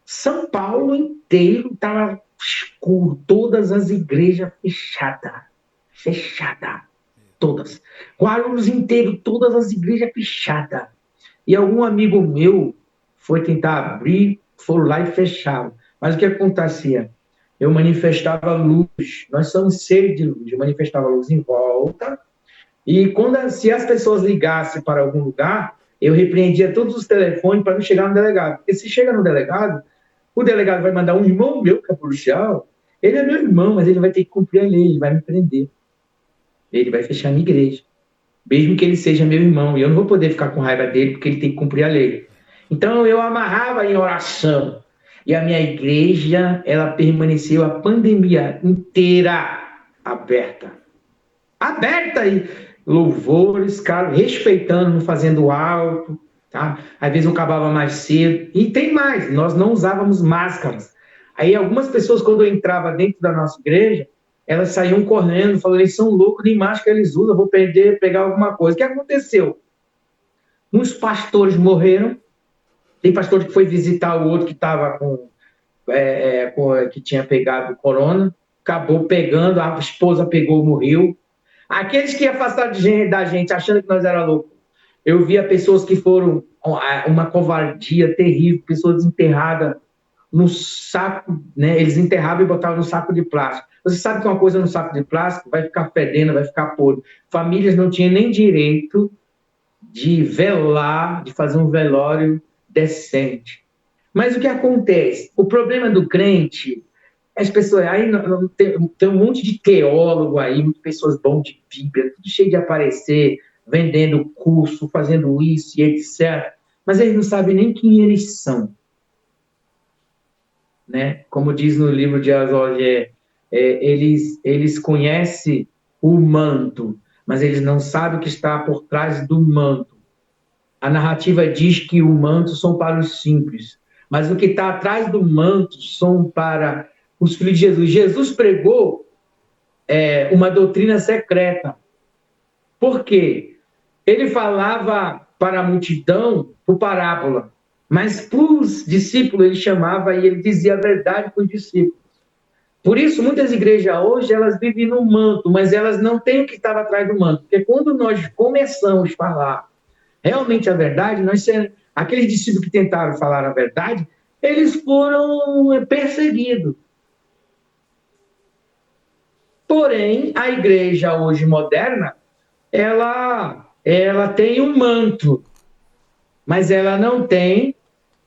São Paulo inteiro estava escuro, todas as igrejas fechadas. Todas. Guarulhos inteiro, todas as igrejas fechadas. E algum amigo meu foi tentar abrir, foram lá e fecharam. Mas o que acontecia? Eu manifestava luz. Nós somos seres de luz. Eu manifestava luz em volta. E se as pessoas ligassem para algum lugar, eu repreendia todos os telefones para não chegar no delegado. Porque se chega no delegado, o delegado vai mandar um irmão meu, que é policial. Ele é meu irmão, mas ele vai ter que cumprir a lei, ele vai me prender. Ele vai fechar a minha igreja. Mesmo que ele seja meu irmão. E eu não vou poder ficar com raiva dele, porque ele tem que cumprir a lei. Então, eu amarrava em oração. E a minha igreja, ela permaneceu a pandemia inteira aberta. Aberta aí. Louvores, cara, respeitando, não fazendo alto. Tá? Às vezes eu acabava mais cedo. E tem mais, nós não usávamos máscaras. Aí algumas pessoas, quando eu entrava dentro da nossa igreja, elas saíam correndo, falando, eles são loucos, nem máscara eles usam, vou pegar alguma coisa. O que aconteceu? Uns pastores morreram, tem pastor que foi visitar o outro que estava que tinha pegado corona, acabou pegando, a esposa pegou, morreu. Aqueles que afastaram da gente, achando que nós era loucos, eu via pessoas que foram uma covardia terrível, pessoas desenterradas no saco, né? Eles enterravam e botavam no saco de plástico. Você sabe que uma coisa no saco de plástico vai ficar fedendo, vai ficar podre. Famílias não tinham nem direito de velar, de fazer um velório decente. Mas o que acontece? O problema do crente, as pessoas, aí tem um monte de teólogo aí, muitas pessoas bom de Bíblia, tudo cheio de aparecer, vendendo curso, fazendo isso e etc. Mas eles não sabem nem quem eles são. Né? Como diz no livro de Azoré, eles conhecem o manto, mas eles não sabem o que está por trás do manto. A narrativa diz que o manto são para os simples, mas o que está atrás do manto são para os filhos de Jesus. Jesus pregou uma doutrina secreta. Por quê? Ele falava para a multidão por parábola, mas para os discípulos ele chamava e ele dizia a verdade para os discípulos. Por isso, muitas igrejas hoje, elas vivem no manto, mas elas não têm o que estava atrás do manto. Porque quando nós começamos a falar realmente a verdade, aqueles discípulos que tentaram falar a verdade, eles foram perseguidos. Porém, a igreja hoje moderna, ela tem um manto, mas ela não tem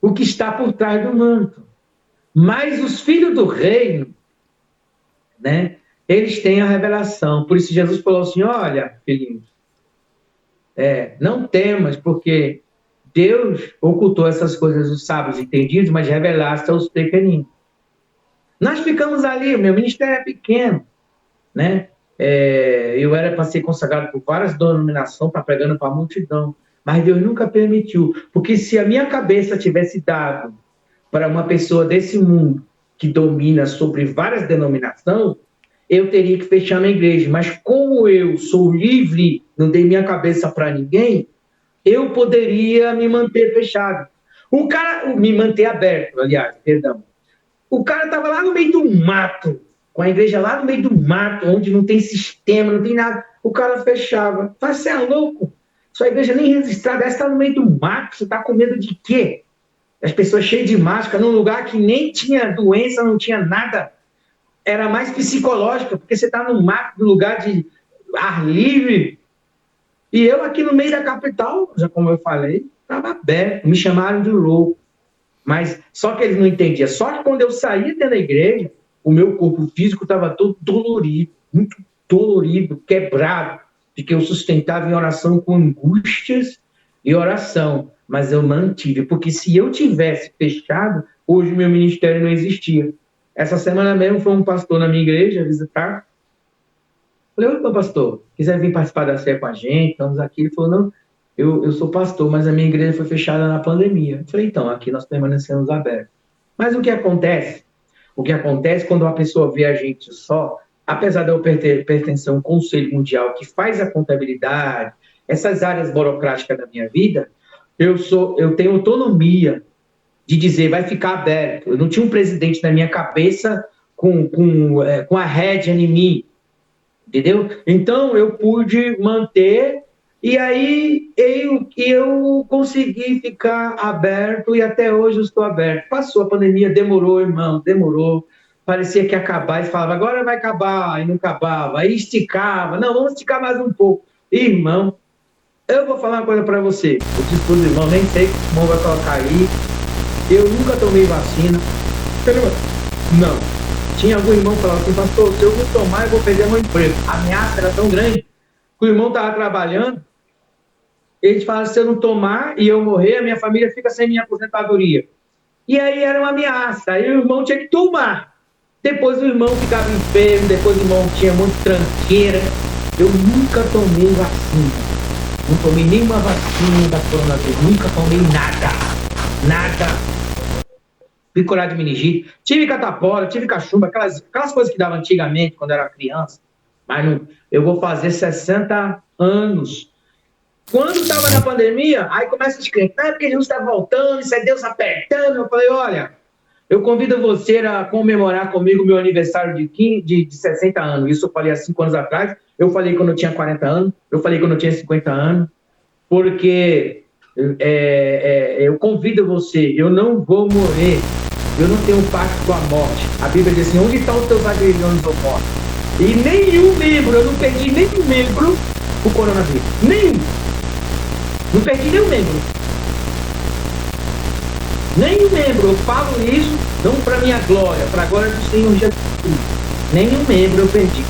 o que está por trás do manto. Mas os filhos do reino, né, eles têm a revelação. Por isso Jesus falou assim, olha, filhinhos, não temas, porque Deus ocultou essas coisas dos sábios entendidos, mas revelaste aos pequeninos. Nós ficamos ali, o meu ministério é pequeno, né? Eu era para ser consagrado por várias denominações, para pregando para a multidão, mas Deus nunca permitiu, porque se a minha cabeça tivesse dado para uma pessoa desse mundo que domina sobre várias denominações, eu teria que fechar minha igreja. Mas como eu sou livre, não dei minha cabeça para ninguém, eu poderia me manter fechado. O cara, me manter aberto, aliás, perdão. O cara estava lá no meio do mato, com a igreja lá no meio do mato, onde não tem sistema, não tem nada. O cara fechava. Fala, você é louco? Sua igreja nem registrada, essa está no meio do mato, você está com medo de quê? As pessoas cheias de máscara, num lugar que nem tinha doença, não tinha nada. Era mais psicológica, porque você está no mato, no lugar de ar livre. E eu aqui no meio da capital, já como eu falei, estava aberto, me chamaram de louco. Mas só que eles não entendiam. Só que quando eu saía dentro da igreja, o meu corpo físico estava todo dolorido, muito dolorido, quebrado, porque eu sustentava em oração com angústias e oração. Mas eu mantive, porque se eu tivesse fechado, hoje o meu ministério não existia. Essa semana mesmo foi um pastor na minha igreja visitar. Falei, ô pastor, quiser vir participar da ceia com a gente, estamos aqui. Ele falou, não, eu sou pastor, mas a minha igreja foi fechada na pandemia. Eu falei, então, aqui nós permanecemos abertos. Mas o que acontece? O que acontece quando uma pessoa vê a gente só, apesar de eu pertencer a um conselho mundial que faz a contabilidade, essas áreas burocráticas da minha vida, eu tenho autonomia de dizer, vai ficar aberto. Eu não tinha um presidente na minha cabeça com a rédea em mim, entendeu? Então, eu pude manter, e aí eu consegui ficar aberto, e até hoje eu estou aberto. Passou a pandemia, demorou, irmão, demorou. Parecia que ia acabar, e falava, agora vai acabar, e não acabava. Aí esticava, não, vamos esticar mais um pouco. Irmão, eu vou falar uma coisa para você. Eu disse para os irmãos, nem sei que o irmão vai colocar aí. Eu nunca tomei vacina. Não. Tinha algum irmão que falava assim, pastor, se eu não tomar, eu vou perder meu emprego. A ameaça era tão grande que o irmão estava trabalhando. Eles falaram, se eu não tomar e eu morrer, a minha família fica sem minha aposentadoria. E aí era uma ameaça. Aí o irmão tinha que tomar. Depois o irmão ficava enfermo, depois o irmão tinha muito tranqueira. Eu nunca tomei vacina. Não tomei nenhuma vacina da coronavírus. Nunca tomei nada. Nada. Fui curado de meningite. Tive catapora, tive cachumba, aquelas coisas que dava antigamente, quando eu era criança. Mas não, eu vou fazer 60 anos. Quando estava na pandemia, aí começa a escrever, porque Jesus está voltando, isso é Deus apertando. Eu falei, olha, eu convido você a comemorar comigo o meu aniversário de 60 anos. Isso eu falei há 5 anos atrás. Eu falei quando eu tinha 40 anos. Eu falei quando eu tinha 50 anos. Porque eu convido você, eu não vou morrer. Eu não tenho pacto com a morte. A Bíblia diz assim, onde estão os teus aguilhões, ô morte? E nenhum membro, eu não perdi nenhum membro do coronavírus. Nenhum. Não perdi nenhum membro. Nenhum membro. Eu falo isso não para minha glória, para a glória do Senhor Jesus Cristo. Nenhum membro eu perdi.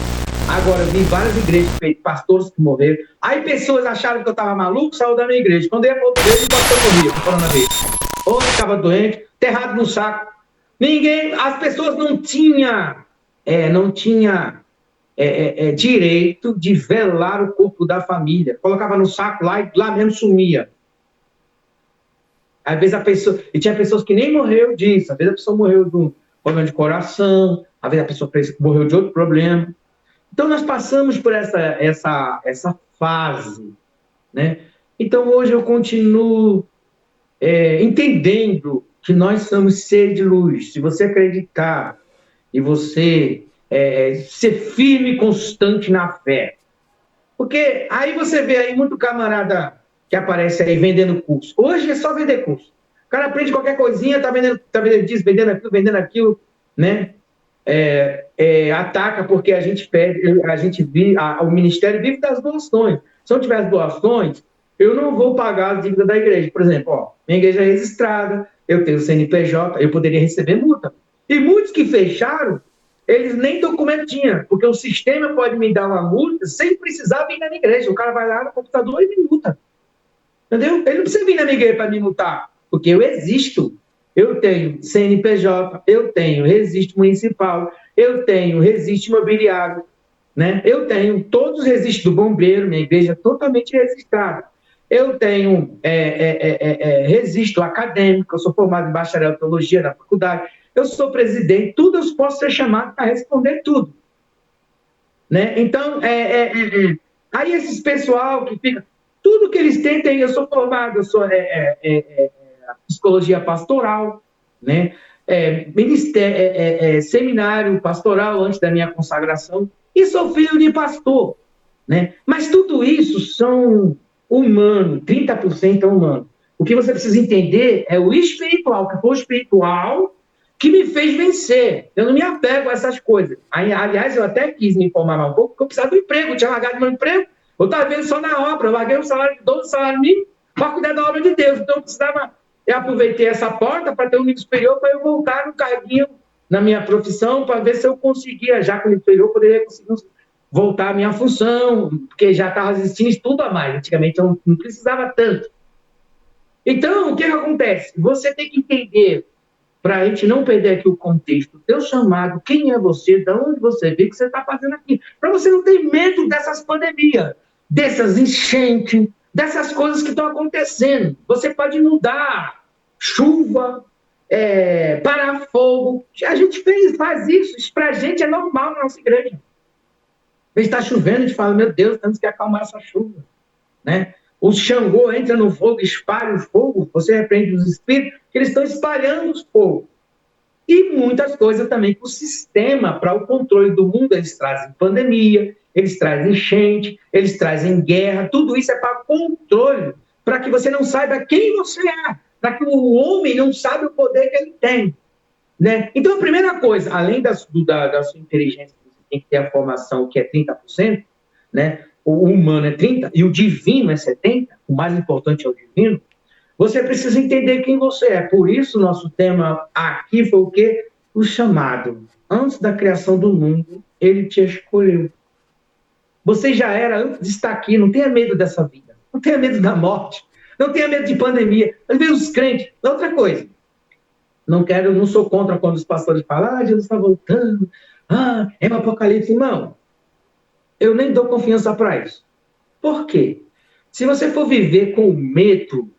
Agora, eu vi várias igrejas, pastores que morreram. Aí pessoas acharam que eu estava maluco, saiu da minha igreja. Quando eu ia para outra igreja, o pastor morria com coronavírus. Ou ficava doente, enterrado no saco. Ninguém, as pessoas não tinham direito de velar o corpo da família. Colocava no saco lá e lá mesmo sumia. Às vezes a pessoa... E tinha pessoas que nem morreu disso. Às vezes a pessoa morreu de um problema de coração. Às vezes a pessoa morreu de outro problema. Então nós passamos por essa fase, né? Então hoje eu continuo entendendo que nós somos seres de luz. Se você acreditar e você ser firme e constante na fé. Porque aí você vê aí muito camarada que aparece aí vendendo curso. Hoje é só vender curso. O cara aprende qualquer coisinha, tá vendendo disso, vendendo aquilo, né? Ataca porque a gente pede, o ministério vive das doações. Se eu tiver as doações, eu não vou pagar as dívidas da igreja. Por exemplo, minha igreja é registrada, eu tenho CNPJ, eu poderia receber multa. E muitos que fecharam, eles nem documento tinham, porque o sistema pode me dar uma multa sem precisar vir na minha igreja. O cara vai lá no computador e me multa. Entendeu? Ele não precisa vir na minha igreja para me multar, porque eu existo. Eu tenho CNPJ, eu tenho registro municipal, eu tenho registro imobiliário, né? Eu tenho todos os registros do bombeiro, minha igreja é totalmente registrada. Eu tenho registro acadêmico, eu sou formado em bacharel em teologia na faculdade, eu sou presidente, tudo eu posso ser chamado para responder tudo. Né? Então, aí esses pessoal que fica, tudo que eles têm, eu sou formado, eu sou psicologia pastoral, né? Seminário pastoral antes da minha consagração, e sou filho de pastor, né? Mas tudo isso são humano, 30% é humano. O que você precisa entender é o espiritual, que foi o espiritual que me fez vencer. Eu não me apego a essas coisas. Aliás, eu até quis me informar mais um pouco, porque eu precisava do emprego, eu tinha largado meu emprego, eu estava vendo só na obra, eu larguei um salário de 12 salários mínimos para cuidar da obra de Deus. Então, eu aproveitei essa porta para ter um nível superior, para eu voltar no carguinho na minha profissão, para ver se eu conseguia, já com o nível superior, poderia conseguir voltar à minha função, porque já estava existindo estudo a mais. Antigamente eu não precisava tanto. Então, o que acontece? Você tem que entender, para a gente não perder aqui o contexto, o teu chamado, quem é você, de onde você veio, o que você está fazendo aqui. Para você não ter medo dessas pandemias, dessas enchentes, dessas coisas que estão acontecendo. Você pode inundar, chuva, parar fogo. A gente faz isso para a gente é normal na nossa igreja. Está chovendo, a gente fala, meu Deus, temos que acalmar essa chuva, né? O Xangô entra no fogo, espalha o fogo, você repreende os espíritos, que eles estão espalhando os fogos. E muitas coisas também que o sistema, para o controle do mundo, eles trazem pandemia, eles trazem enchente, eles trazem guerra, tudo isso é para controle, para que você não saiba quem você é, para que o homem não saiba o poder que ele tem, né? Então, a primeira coisa, além da sua inteligência, tem que ter a formação que é 30%, né? O humano é 30% e o divino é 70%, o mais importante é o divino, você precisa entender quem você é. Por isso, nosso tema aqui foi o quê? O chamado. Antes da criação do mundo, ele te escolheu. Você já era antes de estar aqui, não tenha medo dessa vida, não tenha medo da morte, não tenha medo de pandemia. Às vezes os crentes, outra coisa, não sou contra quando os pastores falam, Jesus está voltando, é um apocalipse. Irmão, eu nem dou confiança para isso. Por quê? Se você for viver com medo,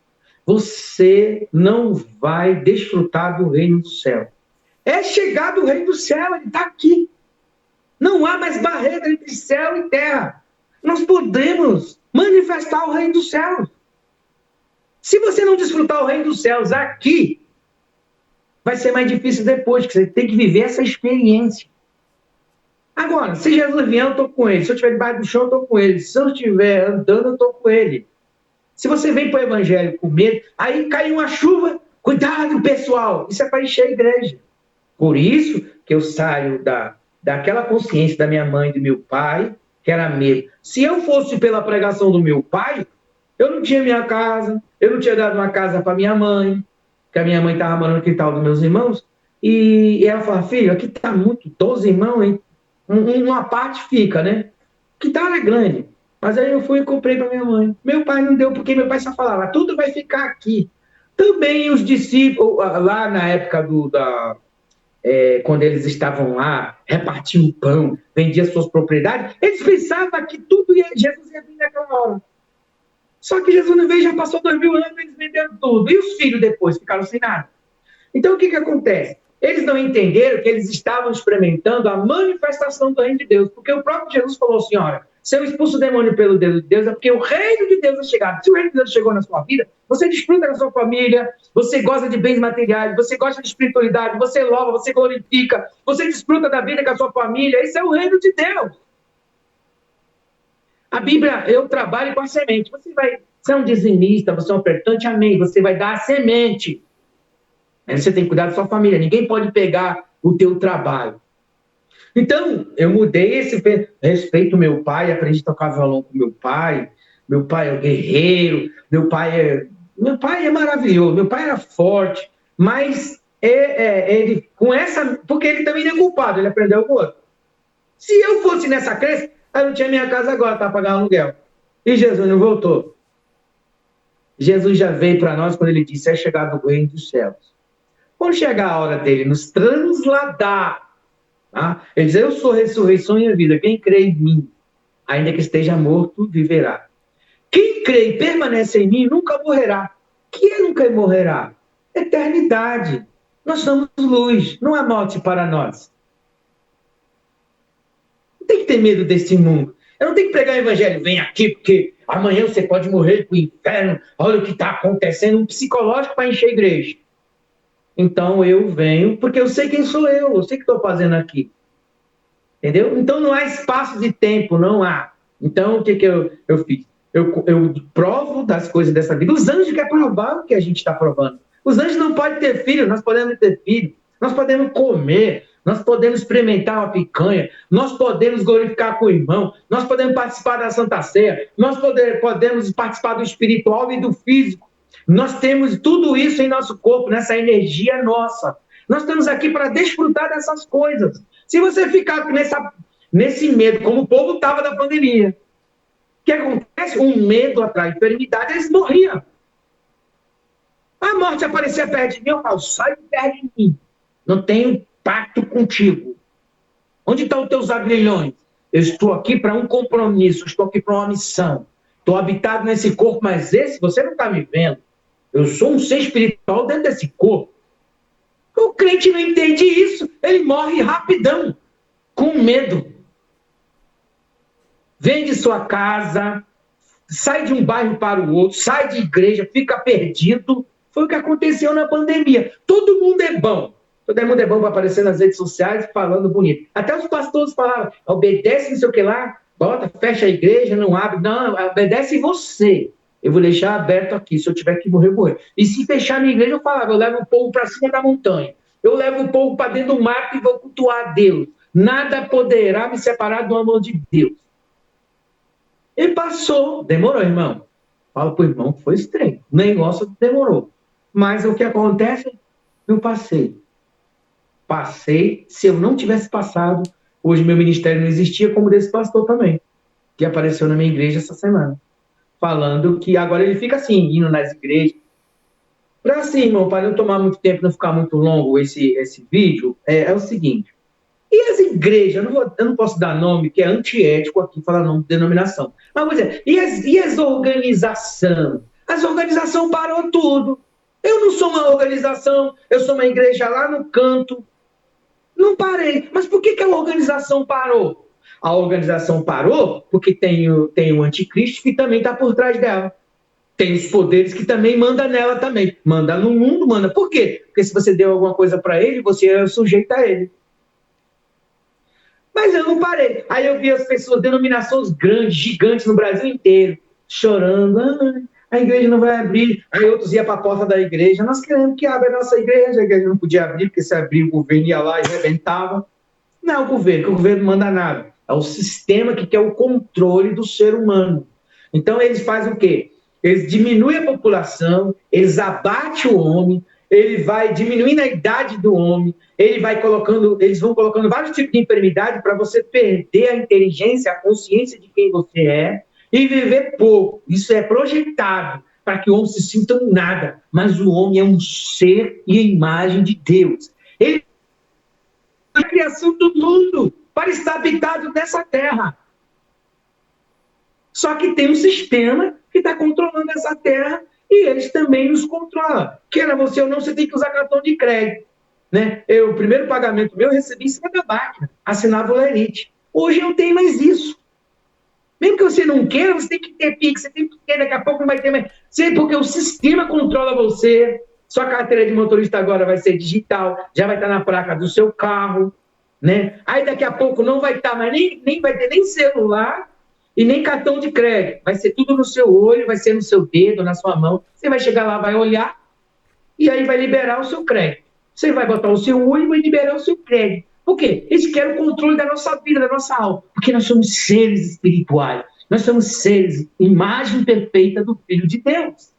você não vai desfrutar do reino do céu. É chegar do reino do céu, ele está aqui. Não há mais barreira entre céu e terra. Nós podemos manifestar o reino dos céus. Se você não desfrutar o reino dos céus aqui, vai ser mais difícil depois, que você tem que viver essa experiência. Agora, se Jesus vier, eu estou com ele. Se eu estiver debaixo do chão, eu estou com ele. Se eu estiver andando, eu estou com ele. Se você vem para o evangelho com medo, aí cai uma chuva, cuidado, pessoal. Isso é para encher a igreja. Por isso que eu saio daquela consciência da minha mãe e do meu pai, que era medo. Se eu fosse pela pregação do meu pai, eu não tinha minha casa, eu não tinha dado uma casa para minha mãe, que a minha mãe estava morando no quintal dos meus irmãos, e ela falava, filho, aqui está muito, 12 irmãos, hein? Uma parte fica, né? Que tal é grande. Mas aí eu fui e comprei para minha mãe. Meu pai não deu, porque meu pai só falava, tudo vai ficar aqui. Também os discípulos, lá na época quando eles estavam lá, repartindo pão, vendiam suas propriedades, eles pensavam que Jesus ia vir naquela hora. Só que Jesus não veio, já passou 2000 anos, eles venderam tudo. E os filhos depois ficaram sem nada. Então o que acontece? Eles não entenderam que eles estavam experimentando a manifestação do reino de Deus, porque o próprio Jesus falou assim, olha, se eu expulso o demônio pelo dedo de Deus, é porque o reino de Deus é chegado. Se o reino de Deus chegou na sua vida, você desfruta da sua família, você gosta de bens materiais, você gosta de espiritualidade, você louva, você glorifica, você desfruta da vida com a sua família, esse é o reino de Deus. A Bíblia, eu trabalho com a semente. Você é um dizimista, você é um ofertante, amém, você vai dar a semente. Aí você tem que cuidar da sua família. Ninguém pode pegar o teu trabalho. Então, eu mudei respeito ao meu pai, aprendi a tocar violão com meu pai. Meu pai é um guerreiro. Meu pai é maravilhoso. Meu pai era forte. Mas ele, porque ele também não é culpado. Ele aprendeu com o outro. Se eu fosse nessa crença, eu não tinha minha casa agora para pagar aluguel. E Jesus não voltou. Jesus já veio para nós quando ele disse, é chegado o reino dos céus. Quando chegar a hora dele nos transladar, tá? Ele diz, eu sou a ressurreição e a vida. Quem crê em mim, ainda que esteja morto, viverá. Quem crê e permanece em mim, nunca morrerá. Que nunca morrerá? Eternidade. Nós somos luz, não há morte para nós. Não tem que ter medo desse mundo. Eu não tenho que pregar o evangelho, vem aqui, porque amanhã você pode morrer para o inferno. Olha o que está acontecendo, um psicológico para encher a igreja. Então eu venho, porque eu sei quem sou eu sei o que estou fazendo aqui. Entendeu? Então não há espaço de tempo, não há. Então o que eu fiz? Eu provo das coisas dessa vida. Os anjos querem provar o que a gente está provando. Os anjos não podem ter filho, nós podemos ter filho. Nós podemos comer, nós podemos experimentar uma picanha, nós podemos glorificar com o irmão, nós podemos participar da Santa Ceia, nós podemos participar do espiritual e do físico. Nós temos tudo isso em nosso corpo, nessa energia nossa. Nós estamos aqui para desfrutar dessas coisas. Se você ficar nesse medo, como o povo estava da pandemia, o que acontece? Um medo atrai enfermidade, eles morriam. A morte aparecia perto de mim, eu falo, sai perto de mim. Não tenho pacto contigo. Onde estão os teus agrilhões? Eu estou aqui para um compromisso, estou aqui para uma missão. Estou habitado nesse corpo, mas você não está me vendo. Eu sou um ser espiritual dentro desse corpo. O crente não entende isso, ele morre rapidão, com medo. Vende sua casa, sai de um bairro para o outro, sai de igreja, fica perdido. Foi o que aconteceu na pandemia. Todo mundo é bom. Todo mundo é bom para aparecer nas redes sociais falando bonito. Até os pastores falavam, obedece não sei o que lá, bota, fecha a igreja, não abre. Não, obedece você. Eu vou deixar aberto aqui, se eu tiver que morrer, eu morrer. E se fechar a minha igreja, eu falava, eu levo o povo para cima da montanha. Eu levo o povo para dentro do mato e vou cultuar a Deus. Nada poderá me separar do amor de Deus. E passou. Demorou, irmão. Fala pro irmão que foi estranho. O negócio demorou. Mas o que acontece? Eu passei. Passei. Se eu não tivesse passado, hoje meu ministério não existia, como desse pastor também, que apareceu na minha igreja essa semana. Falando que agora ele fica assim, indo nas igrejas. Para assim, irmão, para não tomar muito tempo, não ficar muito longo esse vídeo, é o seguinte. E as igrejas, eu não posso dar nome, que é antiético aqui falar nome de denominação. Mas vou dizer, e as organizações? As organizações parou tudo. Eu não sou uma organização, eu sou uma igreja lá no canto. Não parei. Mas por que a organização parou? A organização parou porque tem o anticristo que também está por trás dela. Tem os poderes que também mandam nela também. Manda no mundo, manda. Por quê? Porque se você deu alguma coisa para ele, você é sujeito a ele. Mas eu não parei. Aí eu vi as pessoas, denominações grandes, gigantes no Brasil inteiro, chorando. A igreja não vai abrir. Aí outros iam para a porta da igreja. Nós queremos que abra a nossa igreja. A igreja não podia abrir, porque se abrir o governo ia lá e arrebentava. Não é o governo, que o governo não manda nada. É o sistema que quer o controle do ser humano. Então eles fazem o quê? Eles diminuem a população, eles abatem o homem, ele vai diminuindo a idade do homem, eles vão colocando vários tipos de enfermidade para você perder a inteligência, a consciência de quem você é e viver pouco. Isso é projetado para que o homem se sinta um nada, mas o homem é um ser e a imagem de Deus. Ele é a criação do mundo para estar habitado nessa terra. Só que tem um sistema que está controlando essa terra e eles também nos controlam. Queira você ou não, você tem que usar cartão de crédito. Né? O primeiro pagamento meu eu recebi em cima da máquina, assinava o Lerite. Hoje não tem mais isso. Mesmo que você não queira, você tem que ter Pix, você tem que ter, daqui a pouco não vai ter mais. Sei, porque o sistema controla você. Sua carteira de motorista agora vai ser digital, já vai estar na placa do seu carro. Né? Aí daqui a pouco não vai estar mais, nem vai ter nem celular e nem cartão de crédito. Vai ser tudo no seu olho, vai ser no seu dedo, na sua mão. Você vai chegar lá, vai olhar e aí vai liberar o seu crédito. Você vai botar o seu olho e vai liberar o seu crédito. Por quê? Eles querem o controle da nossa vida, da nossa alma. Porque nós somos seres espirituais. Nós somos seres, imagem perfeita do Filho de Deus.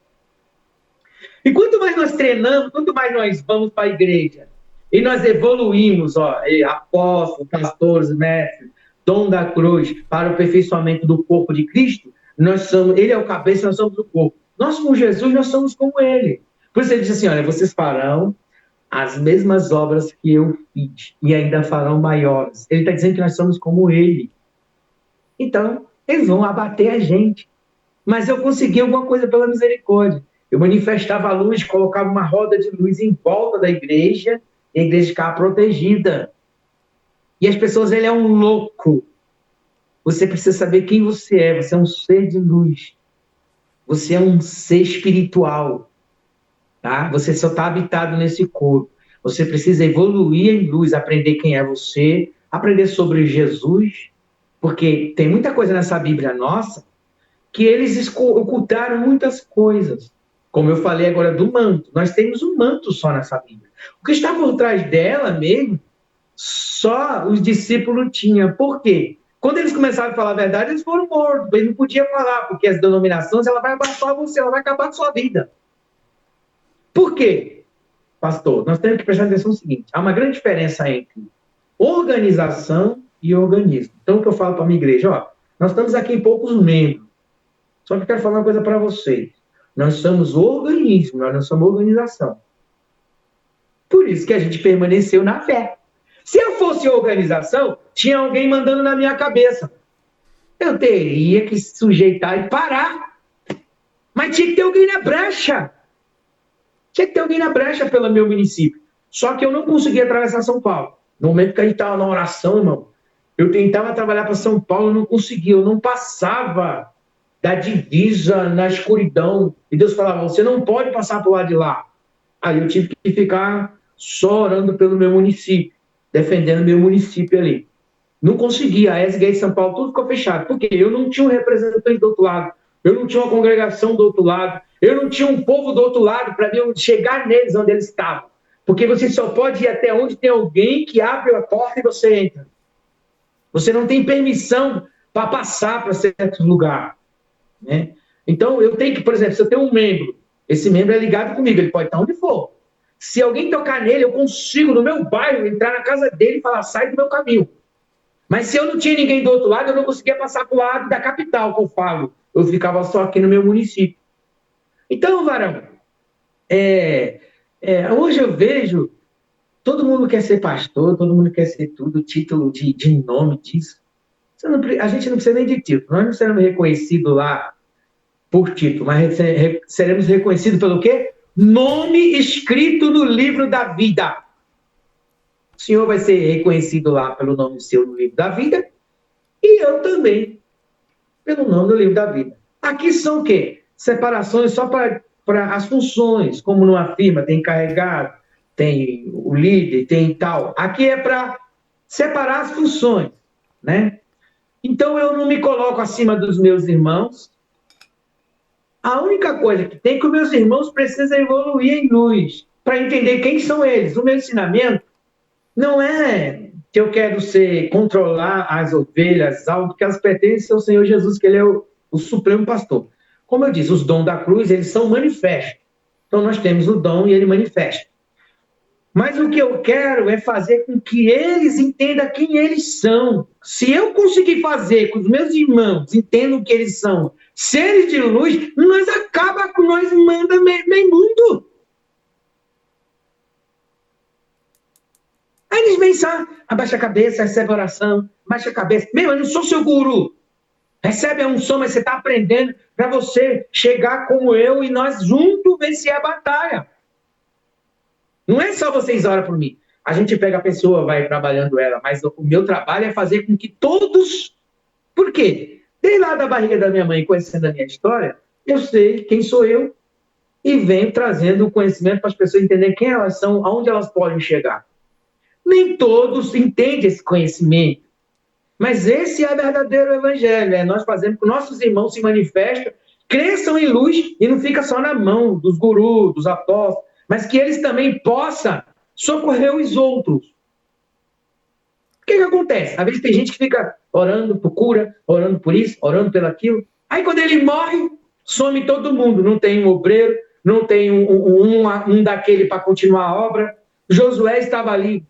E quanto mais nós treinamos, quanto mais nós vamos para a igreja, e nós evoluímos, apóstolos, pastores, mestres, dom da cruz, para o aperfeiçoamento do corpo de Cristo, ele é o cabeça, nós somos o corpo. Nós com Jesus, nós somos como ele. Por isso ele diz assim, olha, vocês farão as mesmas obras que eu fiz e ainda farão maiores. Ele está dizendo que nós somos como ele. Então, eles vão abater a gente. Mas eu consegui alguma coisa pela misericórdia. Eu manifestava a luz, colocava uma roda de luz em volta da igreja, e a igreja ficava protegida. E as pessoas, ele é um louco. Você precisa saber quem você é. Você é um ser de luz. Você é um ser espiritual. Tá? Você só está habitado nesse corpo. Você precisa evoluir em luz, aprender quem é você, aprender sobre Jesus, porque tem muita coisa nessa Bíblia nossa que eles ocultaram muitas coisas. Como eu falei agora do manto. Nós temos um manto só nessa Bíblia. O que está por trás dela mesmo, só os discípulos tinham. Por quê? Quando eles começaram a falar a verdade, eles foram mortos. Eles não podiam falar, porque as denominações, ela vai abaixar você, ela vai acabar com a sua vida. Por quê, pastor? Nós temos que prestar atenção no seguinte. Há uma grande diferença entre organização e organismo. Então, o que eu falo para a minha igreja? Ó, nós estamos aqui em poucos membros. Só que eu quero falar uma coisa para vocês. Nós somos organismo, nós não somos organização. Por isso que a gente permaneceu na fé. Se eu fosse organização, tinha alguém mandando na minha cabeça. Eu teria que sujeitar e parar. Mas tinha que ter alguém na brecha. Tinha que ter alguém na brecha pelo meu município. Só que eu não conseguia atravessar São Paulo. No momento que a gente estava na oração, irmão, eu tentava trabalhar para São Paulo, eu não conseguia, eu não passava da divisa na escuridão. E Deus falava, você não pode passar para o lado de lá. Aí eu tive que ficar só orando pelo meu município, defendendo meu município ali. Não conseguia, a SGA em São Paulo, tudo ficou fechado. Por quê? Eu não tinha um representante do outro lado, eu não tinha uma congregação do outro lado, eu não tinha um povo do outro lado para eu chegar neles onde eles estavam. Porque você só pode ir até onde tem alguém que abre a porta e você entra. Você não tem permissão para passar para certo lugar. Né? Então, eu tenho que, por exemplo, se eu tenho um membro, esse membro é ligado comigo, ele pode estar onde for. Se alguém tocar nele, eu consigo, no meu bairro, entrar na casa dele e falar, sai do meu caminho. Mas se eu não tinha ninguém do outro lado, eu não conseguia passar para o lado da capital, que eu falo. Eu ficava só aqui no meu município. Então, varão, hoje eu vejo, todo mundo quer ser pastor, todo mundo quer ser tudo, título de nome disso. A gente não precisa nem de título, nós não seremos reconhecidos lá por título, mas seremos reconhecidos pelo quê? Nome escrito no livro da vida. O senhor vai ser reconhecido lá pelo nome seu no livro da vida e eu também pelo nome do livro da vida. Aqui são o quê? Separações só para as funções, como numa firma tem encarregado, tem o líder, tem tal. Aqui é para separar as funções, né? Então eu não me coloco acima dos meus irmãos. A única coisa que tem é que os meus irmãos precisam evoluir em luz para entender quem são eles. O meu ensinamento não é que eu quero controlar as ovelhas, algo que elas pertencem ao Senhor Jesus, que Ele é o supremo pastor. Como eu disse, os dons da cruz, eles são manifestos. Então, nós temos o dom e ele manifesta. Mas o que eu quero é fazer com que eles entendam quem eles são. Se eu conseguir fazer com os meus irmãos entendam que eles são seres de luz, nós acaba com nós manda meio mundo. Aí eles vêm só, abaixa a cabeça, recebe a oração, abaixa a cabeça. Meu, eu não sou seu guru. Recebe a unção, mas você está aprendendo para você chegar como eu e nós juntos vencer a batalha. Não é só vocês oram por mim. A gente pega a pessoa, vai trabalhando ela, mas o meu trabalho é fazer com que todos... Por quê? Desde lá da barriga da minha mãe, conhecendo a minha história, eu sei quem sou eu e venho trazendo o conhecimento para as pessoas entenderem quem elas são, aonde elas podem chegar. Nem todos entendem esse conhecimento, mas esse é o verdadeiro evangelho. É nós fazemos que nossos irmãos se manifestem, cresçam em luz e não fica só na mão dos gurus, dos apóstolos, mas que eles também possam socorrer os outros. O que acontece? Às vezes tem gente que fica orando por cura, orando por isso, orando pelo aquilo. Aí quando ele morre, some todo mundo. Não tem um obreiro, não tem um daquele para continuar a obra. Josué estava ali,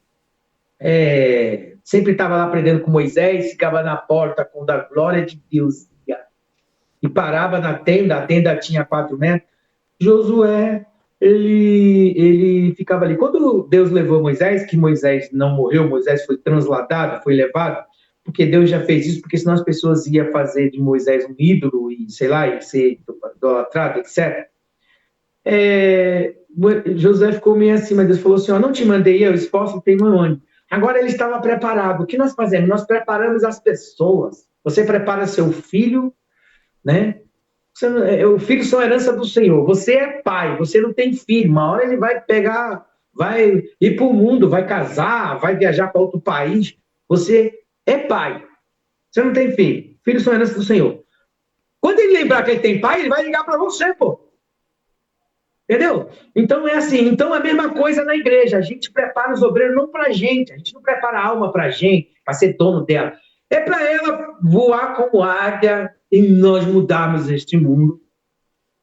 sempre estava lá aprendendo com Moisés, ficava na porta quando a glória de Deus ia. e parava na tenda, a tenda tinha 4 metros. Josué, ele ficava ali. Quando Deus levou Moisés, que Moisés não morreu, Moisés foi transladado, foi levado, porque Deus já fez isso, porque senão as pessoas iam fazer de Moisés um ídolo, e sei lá, e ser idolatrado, etc. José ficou meio assim, mas Deus falou assim, não te mandei eu, esforço tem um ano. Agora ele estava preparado. O que nós fazemos? Nós preparamos as pessoas. Você prepara seu filho, né? O filho são herança do Senhor. Você é pai, você não tem filho. Uma hora ele vai pegar, vai ir para o mundo, vai casar, vai viajar para outro país. Você é pai. Você não tem filho. Filhos são herança do Senhor. Quando ele lembrar que ele tem pai, ele vai ligar para você, pô. Entendeu? Então é assim. Então a mesma coisa na igreja. A gente prepara os obreiros não para a gente não prepara a alma para a gente, para ser dono dela. É para ela voar como águia e nós mudarmos este mundo,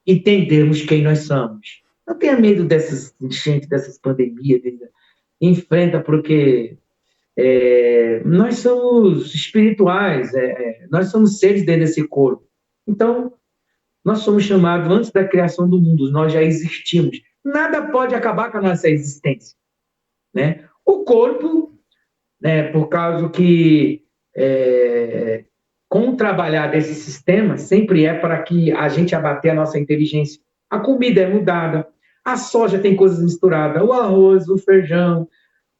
entendermos quem nós somos. Não tenha medo dessas enchentes, dessas pandemias. Enfrenta, porque nós somos espirituais, nós somos seres dentro desse corpo. Então, nós somos chamados antes da criação do mundo, nós já existimos. Nada pode acabar com a nossa existência, né? O corpo, por causa que com trabalhar desse sistema, sempre é para que a gente abater a nossa inteligência. A comida é mudada, a soja tem coisas misturadas, o arroz, o feijão.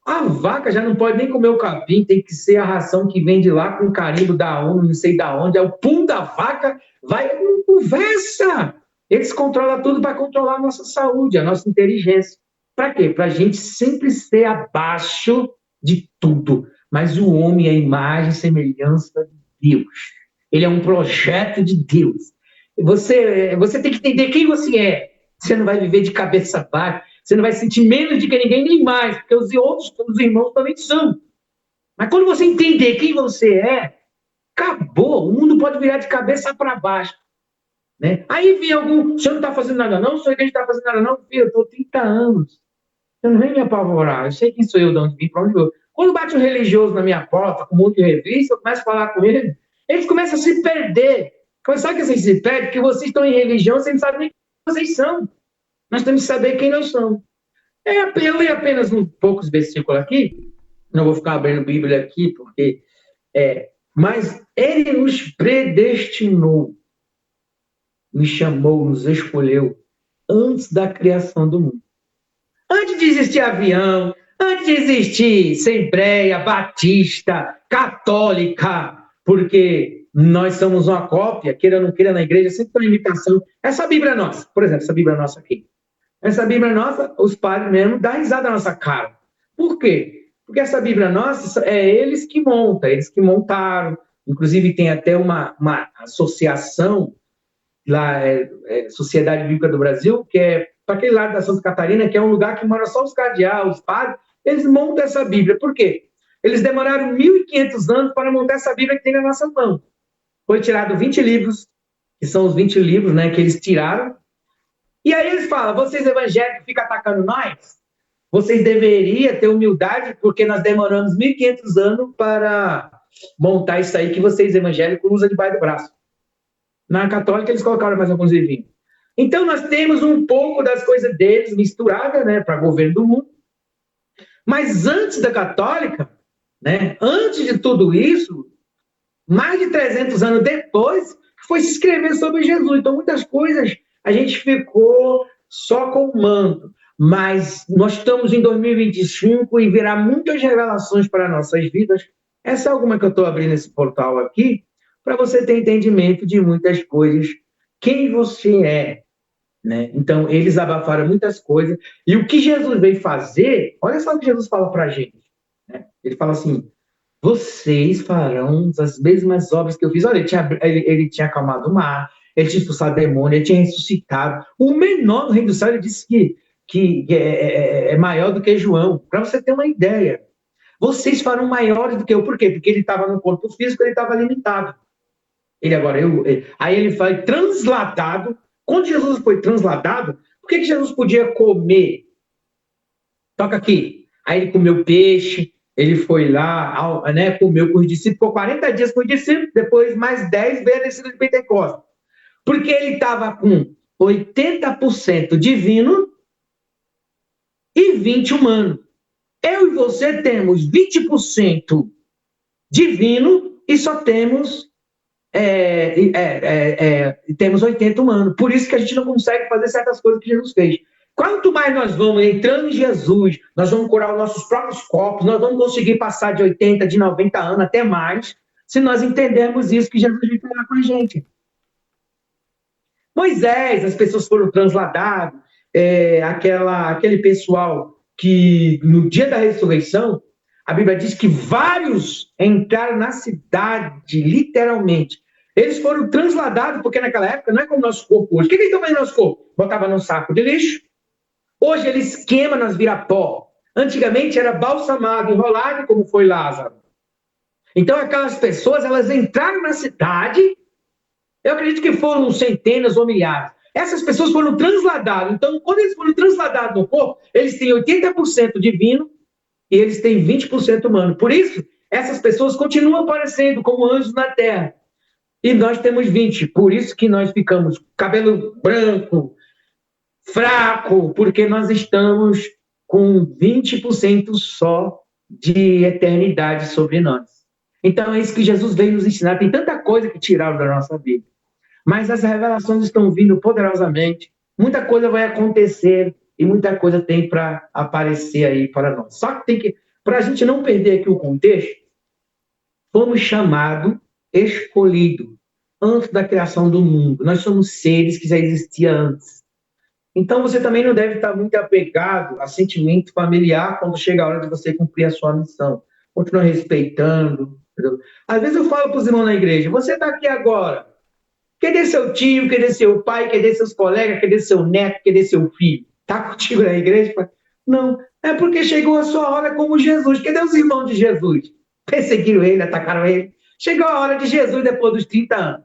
A vaca já não pode nem comer o capim, tem que ser a ração que vem de lá com carimbo da ONU, não sei da onde, é o pum da vaca, não conversa. Eles controlam tudo para controlar a nossa saúde, a nossa inteligência. Para quê? Para a gente sempre ser abaixo de tudo. Mas o homem é a imagem e semelhança de Deus. Ele é um projeto de Deus. Você tem que entender quem você é. Você não vai viver de cabeça baixa. Você não vai sentir menos de que ninguém, nem mais, porque os irmãos também são. Mas quando você entender quem você é, acabou. O mundo pode virar de cabeça para baixo. Né? Aí vem algum, você não está fazendo nada não, sua igreja não está fazendo nada não, filho, eu estou 30 anos. Você não vem me apavorar, eu sei quem sou eu, de onde vim, para onde vou. Quando bate um religioso na minha porta, com um monte de revista, eu começo a falar com ele, eles começam a se perder. Sabe que vocês se perdem? Porque vocês estão em religião, vocês não sabem nem quem vocês são. Nós temos que saber quem nós somos. Eu li apenas poucos versículos aqui, não vou ficar abrindo Bíblia aqui, porque mas ele nos predestinou, nos chamou, nos escolheu antes da criação do mundo. Antes de existir avião, antes de existir Assembleia, Batista, Católica, porque nós somos uma cópia, queira ou não queira, na igreja, sempre tem uma imitação. Essa Bíblia é nossa, por exemplo, essa Bíblia nossa aqui. Essa Bíblia nossa, os padres mesmo dão risada na nossa cara. Por quê? Porque essa Bíblia nossa, eles que montam, eles que montaram. Inclusive, tem até uma associação, lá, Sociedade Bíblica do Brasil, que é para aquele lado da Santa Catarina, que é um lugar que mora só os cardeais, os padres, eles montam essa Bíblia. Por quê? Eles demoraram 1.500 anos para montar essa Bíblia que tem na nossa mão. Foi tirado 20 livros, que são os 20 livros, né, que eles tiraram. E aí eles falam, vocês evangélicos ficam atacando nós? Vocês deveriam ter humildade, porque nós demoramos 1.500 anos para montar isso aí que vocês evangélicos usam debaixo do braço. Na católica eles colocaram mais alguns livrinhos. Então nós temos um pouco das coisas deles misturadas, né, para governo do mundo. Mas antes da católica, né, antes de tudo isso, mais de 300 anos depois, foi se escrever sobre Jesus. Então muitas coisas a gente ficou só com o manto. Mas nós estamos em 2025 e virá muitas revelações para nossas vidas. Essa é alguma que eu estou abrindo esse portal aqui, para você ter entendimento de muitas coisas, quem você é. Né? Então, eles abafaram muitas coisas. E o que Jesus veio fazer, olha só o que Jesus fala para a gente. Né? Ele fala assim, vocês farão as mesmas obras que eu fiz. Olha, ele tinha acalmado o mar, ele tinha expulsado demônio, ele tinha ressuscitado. O menor no reino do céu, ele disse que é maior do que João. Para você ter uma ideia. Vocês farão maiores do que eu. Por quê? Porque ele estava no corpo físico, ele estava limitado. Aí ele foi transladado. Quando Jesus foi transladado, por que Jesus podia comer? Toca aqui. Aí ele comeu peixe, ele foi lá, né, comeu com os discípulos, ficou 40 dias com os discípulos, depois mais 10 veio a descida de Pentecostes. Porque ele estava com 80% divino e 20% humano. Eu e você temos 20% divino e só temos temos 80% humano. Por isso que a gente não consegue fazer certas coisas que Jesus fez. Quanto mais nós vamos entrando em Jesus, nós vamos curar os nossos próprios corpos, nós vamos conseguir passar de 80, de 90 anos, até mais, se nós entendermos isso que Jesus veio falar com a gente. Moisés, as pessoas foram transladadas, aquele pessoal que no dia da ressurreição, a Bíblia diz que vários entraram na cidade, literalmente. Eles foram transladados, porque naquela época não é como o nosso corpo hoje. O que eles estão fazendo no nosso corpo? Botava num saco de lixo. Hoje eles queimam, nós vira pó. Antigamente era balsamado, enrolado, como foi Lázaro. Então aquelas pessoas, elas entraram na cidade, eu acredito que foram centenas ou milhares. Essas pessoas foram transladadas. Então, quando eles foram transladados no corpo, eles têm 80% divino e eles têm 20% humano. Por isso, essas pessoas continuam aparecendo como anjos na terra. E nós temos 20%. Por isso que nós ficamos com cabelo branco, fraco, porque nós estamos com 20% só de eternidade sobre nós. Então, é isso que Jesus veio nos ensinar. Tem tanta coisa que tiraram da nossa vida. Mas as revelações estão vindo poderosamente. Muita coisa vai acontecer e muita coisa tem para aparecer aí para nós. Só que tem que, para a gente não perder aqui o contexto, fomos chamados, escolhidos, antes da criação do mundo. Nós somos seres que já existiam antes. Então você também não deve estar muito apegado a sentimento familiar quando chega a hora de você cumprir a sua missão. Continua respeitando. Entendeu? Às vezes eu falo para os irmãos na igreja, você está aqui agora, cadê seu tio, cadê seu pai, cadê seus colegas, cadê seu neto, cadê seu filho? Está contigo na igreja? Não, é porque chegou a sua hora como Jesus. Cadê os irmãos de Jesus? Perseguiram ele, atacaram ele. Chegou a hora de Jesus depois dos 30 anos.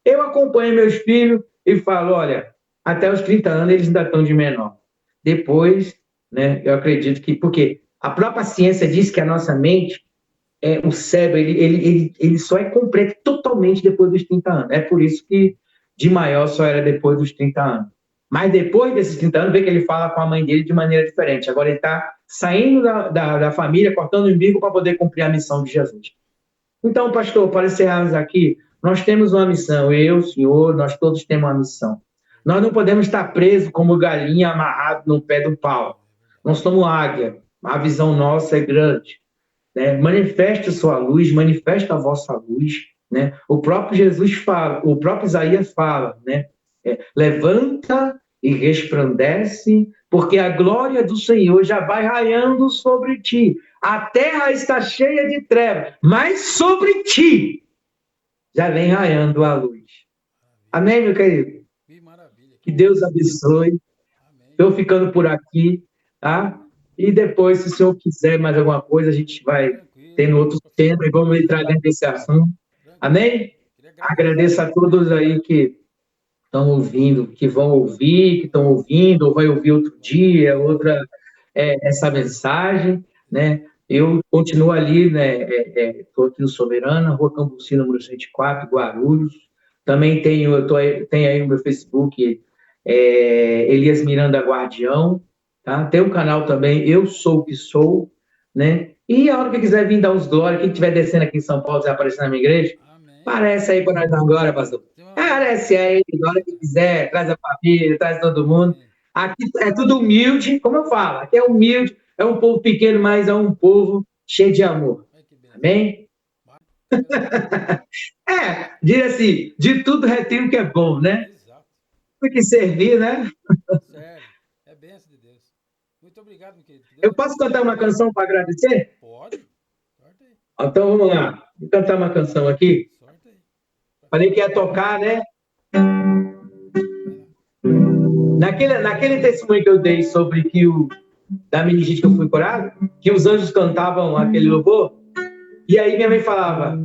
Eu acompanho meus filhos e falo, olha, até os 30 anos eles ainda estão de menor. Depois, né, eu acredito que... Porque a própria ciência diz que a nossa mente, o cérebro, ele só é completo totalmente depois dos 30 anos. É por isso que de maior só era depois dos 30 anos. Mas depois desses 30 anos, vê que ele fala com a mãe dele de maneira diferente. Agora ele está saindo da família, cortando o umbigo para poder cumprir a missão de Jesus. Então, pastor, para encerrarmos aqui, nós temos uma missão. Eu, o senhor, nós todos temos uma missão. Nós não podemos estar presos como galinha amarrado no pé do pau. Nós somos águia. A visão nossa é grande. Né? Manifeste a sua luz, manifesta a vossa luz. Né? O próprio Jesus fala, o próprio Isaías fala, né? Levanta e resplandece, porque a glória do Senhor já vai raiando sobre ti. A terra está cheia de trevas, mas sobre ti já vem raiando a luz. Amém, meu querido? Que Deus abençoe. Estou ficando por aqui, tá? E depois, se o senhor quiser mais alguma coisa, a gente vai tendo outros temas e vamos entrar dentro desse assunto. Amém? Agradeço a todos aí que estão ouvindo, que vão ouvir, que estão ouvindo, ou vai ouvir outro dia, essa mensagem, né? Eu continuo ali, né? Estou aqui no Soberana, Rua Cambuci, número 104, Guarulhos. Também tenho aí no meu Facebook, Elias Miranda Guardião, tá? Tem um canal também, Eu Sou o Que Sou, né? E a hora que quiser vir dar uns glórias, quem estiver descendo aqui em São Paulo, quiser aparecer na minha igreja, aparece aí para nós dar glória, pastor. Aparece aí, a hora que quiser, traz a família, traz todo mundo. Aqui é tudo humilde, como eu falo, aqui é humilde, é um povo pequeno, mas é um povo cheio de amor. Amém? Diz assim, de tudo retém o que é bom, né? Tem que servir, né? Sério, é bênção de Deus. Muito obrigado, meu querido. Eu posso cantar uma canção para agradecer? Pode. Sorte aí. Então vamos lá. Vou cantar uma canção aqui. Sorte aí. Falei que ia tocar, né? Naquele testemunho que eu dei sobre da meningite que eu fui curado, que os anjos cantavam aquele louvor, e aí minha mãe falava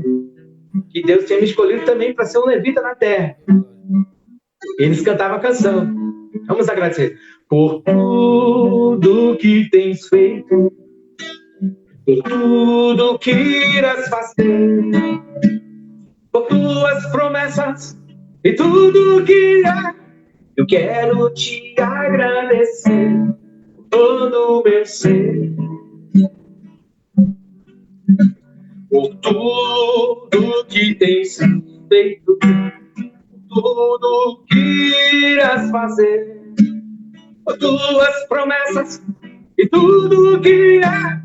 que Deus tinha me escolhido também para ser um levita na terra. Eles cantavam a canção. Vamos agradecer. Por tudo que tens feito, por tudo que irás fazer, por tuas promessas e tudo que há, eu quero te agradecer por todo o meu ser, por tudo que tens feito, por tudo que irás fazer, por tuas promessas e tudo que há,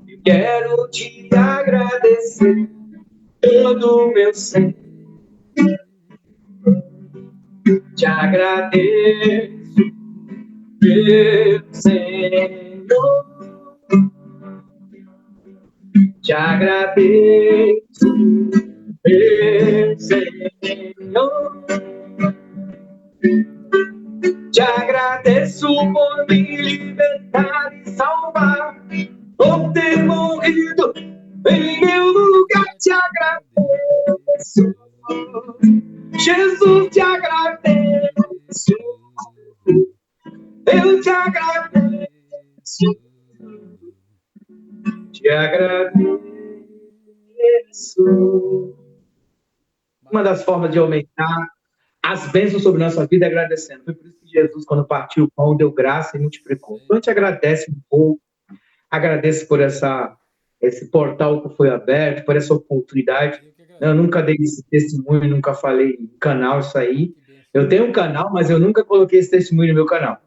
eu quero te agradecer todo o meu ser. Te agradeço, meu Senhor. Te agradeço, meu Senhor. Te agradeço por me libertar e salvar, por ter morrido em meu lugar. Te agradeço, Jesus, te agradeço. Eu te agradeço, te agradeço. Uma das formas de aumentar as bênçãos sobre nossa vida é agradecendo. Foi por isso que Jesus, quando partiu o pão, deu graça e multiplicou. Então, a gente agradece um pouco, agradece por esse portal que foi aberto, por essa oportunidade. Eu nunca dei esse testemunho, nunca falei em canal isso aí. Eu tenho um canal, mas eu nunca coloquei esse testemunho no meu canal.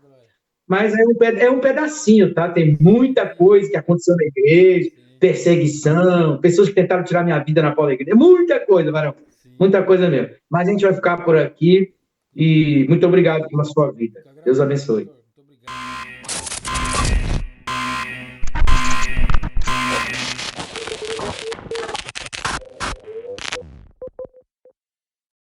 Mas é um pedacinho, tá? Tem muita coisa que aconteceu na igreja, perseguição, pessoas que tentaram tirar minha vida na pau da igreja, muita coisa, varão, muita coisa mesmo. Mas a gente vai ficar por aqui e muito obrigado pela sua vida. Deus abençoe.